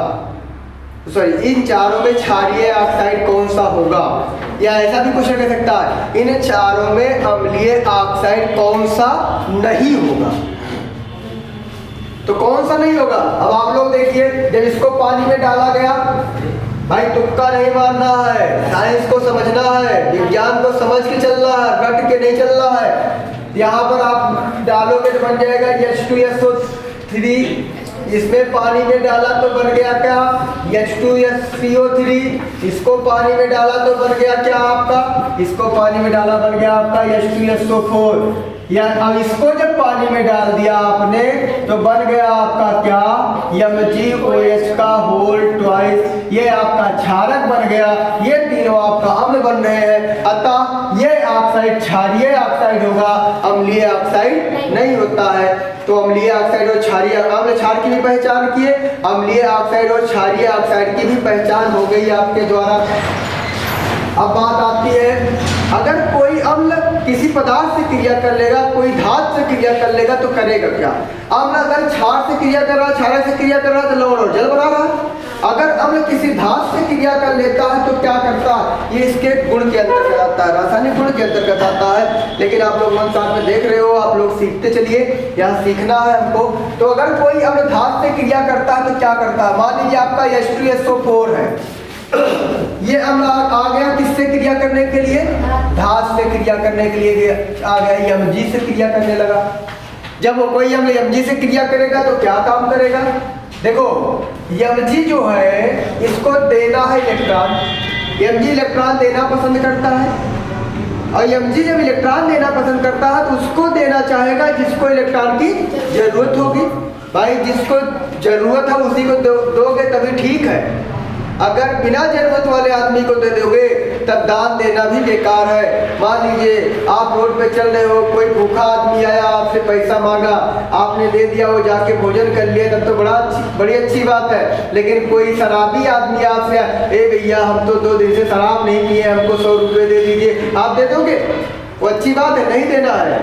Speaker 1: सॉरी इन चारों में क्षारीय ऑक्साइड कौन सा होगा, या ऐसा भी क्वेश्चन कर सकता है इन चारों में अम्लीय ऑक्साइड कौन सा नहीं होगा। तो कौन सा नहीं होगा? अब आप लोग देखिए, जब इसको पानी में डाला गया, भाई तुक्का नहीं मारना है, साइंस को समझना है, विज्ञान को समझ के चलना है, रट के नहीं चलना है। यहाँ पर आप डालोगे तो बन जाएगा H2SO3, इसमें पानी में डाला तो बन गया क्या? H2SCO3, इसको पानी में डाला तो बन गया क्या आपका? इसको पानी में डाला बन गया आपका H2SO4। या अब इसको जब पानी में डाल दिया आपने तो बन गया आपका क्या? MgOH का होल ट्वाइस, ये आपका क्षारक बन गया। ये तीनों आपका अम्ल बन रहे हैं, अतः ये ऑक्साइड क्षारीय ऑक्साइड होगा, अम्लीय ऑक्साइड नहीं होता है। तो अम्लीय ऑक्साइड और क्षारीय, अम्ल क्षार की भी पहचान किए, अम्लीय ऑक्साइड और क्षारीय ऑक्साइड की भी पहचान हो गई आपके द्वारा। अब बात आती है, अगर कोई अम्ल किसी पदार्थ से क्रिया कर लेगा, कोई धातु से क्रिया कर लेगा तो करेगा क्या? अम्ल अगर क्षार से क्रिया कर रहा है, क्षारक से क्रिया कर रहा है तो लवण और जल बना रहा है। अगर अम्ल किसी धातु से क्रिया कर लेता है तो क्या करता है? ये इसके गुण के अंतर्गत आता है, रासायनिक गुण के अंतर्गत आता है। लेकिन आप लोग मन साथ में देख रहे हो, आप लोग सीखते चलिए, यहाँ सीखना है हमको। तो अगर कोई अम्ल धातु से क्रिया करता है तो क्या करता है? मान लीजिए आपका H2SO4 है, ये अम्ल आ गया किससे क्रिया करने के लिए? धातु से क्रिया करने के लिए आ गया, Mg से क्रिया करने लगा। जब वो कोई अम्ल Mg से क्रिया करेगा तो क्या काम करेगा? देखो Mg जो है इसको देना है इलेक्ट्रॉन, Mg इलेक्ट्रॉन देना पसंद करता है, और Mg जब इलेक्ट्रॉन देना पसंद करता है तो उसको देना चाहेगा जिसको इलेक्ट्रॉन की जरूरत होगी। भाई जिसको जरूरत है उसी को दोगे तभी ठीक है। अगर बिना जरूरत वाले आदमी को दे दोगे तब दान देना भी बेकार है। मान लीजिए आप रोड पे चल रहे हो, कोई भूखा आदमी आया आपसे पैसा मांगा, आपने दे दिया, वो जाके भोजन कर लिया, तब तो बड़ी अच्छी बात है। लेकिन कोई शराबी आदमी आपसे, ए भैया हम तो 2 दिन से शराब नहीं पिए, हमको 100 रुपये दे दीजिए, आप दे दोगे? वो अच्छी बात है, नहीं देना है।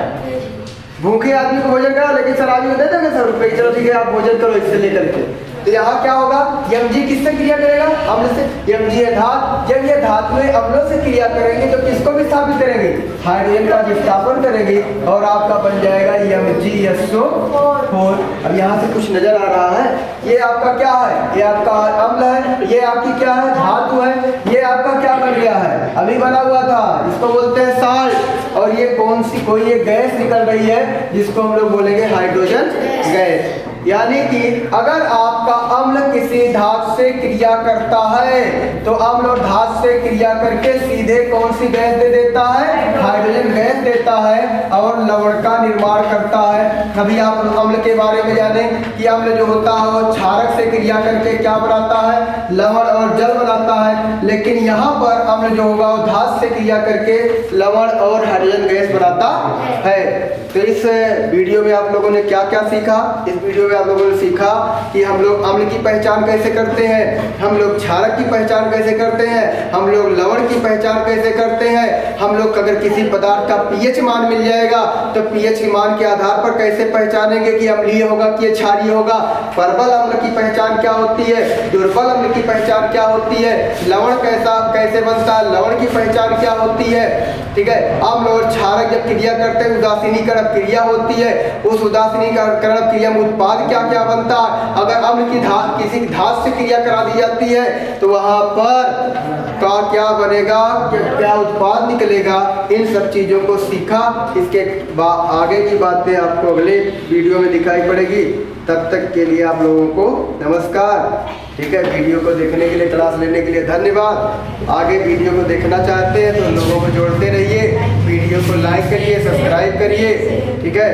Speaker 1: भूखे आदमी को भोजन करा, लेकिन शराबी को दे दोगे 100 रुपये, चलो ठीक है आप भोजन करो इससे लेकर के। तो यहाँ क्या होगा, यमजी किससे क्रिया करेगा? अम्ल से। यमजी है धात, जब ये धातुएं अम्लों से क्रिया करेंगे तो किसको विस्थापित करेंगे? हाइड्रोजन का विस्थापन करेंगे और आपका बन जाएगा MgSO4। अब यहाँ से कुछ नजर आ रहा है, ये आपका क्या है? ये आपका अम्ल है, ये आपकी क्या है? धातु है। ये आपका क्या बन गया है? अभी बना हुआ था, इसको बोलते हैं साल्ट। और ये कौन सी कोई ये गैस निकल रही है जिसको हम लोग बोलेंगे हाइड्रोजन गैस। यानी कि अगर आपका अम्ल किसी धातु से क्रिया करता है तो अम्ल और धातु से क्रिया करके सीधे कौन सी गैस दे देता है? हाइड्रोजन गैस देता है और लवण का निर्माण करता है। अभी आप अम्ल के बारे में जाने कि अम्ल जो होता है वो क्षारक से क्रिया करके क्या बनाता है? लवण और जल बनाता है। लेकिन यहाँ पर अम्ल जो होगा वो धातु से क्रिया करके लवण और हाइड्रोजन गैस बनाता है। तो इस वीडियो में आप लोगों ने क्या क्या सीखा? इस वीडियो में आप लोगों ने सीखा कि हम लोग अम्ल की पहचान कैसे करते हैं, हम लोग क्षारक की पहचान कैसे करते हैं, हम लोग लवण की पहचान कैसे करते हैं, हम लोग अगर किसी पदार्थ का पीएच मान मिल जाएगा तो पीएच के मान के आधार पर कैसे पहचानेंगे कि अम्लीय होगा कि क्षारीय होगा। प्रबल अम्ल की पहचान क्या होती है, दुर्बल अम्ल की पहचान क्या होती है, लवण कैसे बनता है, लवण की पहचान क्या होती है। ठीक है, अम्ल और क्षारक जब क्रिया करते हैं उदासीनीकरण क्रिया होती है, उस उदासीनीकरण क्रिया में उत्पाद क्या क्या बनता है। अगर अम्ल की किसी धातु से क्रिया करा दी जाती है तो वहां पर क्या बनेगा, क्या उत्पाद निकलेगा। इन सब चीजों को सीखा। इसके आगे की बातें आपको अगले वीडियो में दिखाई पड़ेगी। तब तक के लिए आप लोगों को नमस्कार। ठीक है, वीडियो को देखने के लिए, क्लास लेने के लिए धन्यवाद। आगे वीडियो को देखना चाहते हैं तो लोगों को जोड़ते रहिए, वीडियो को लाइक करिए, सब्सक्राइब करिए। ठीक है।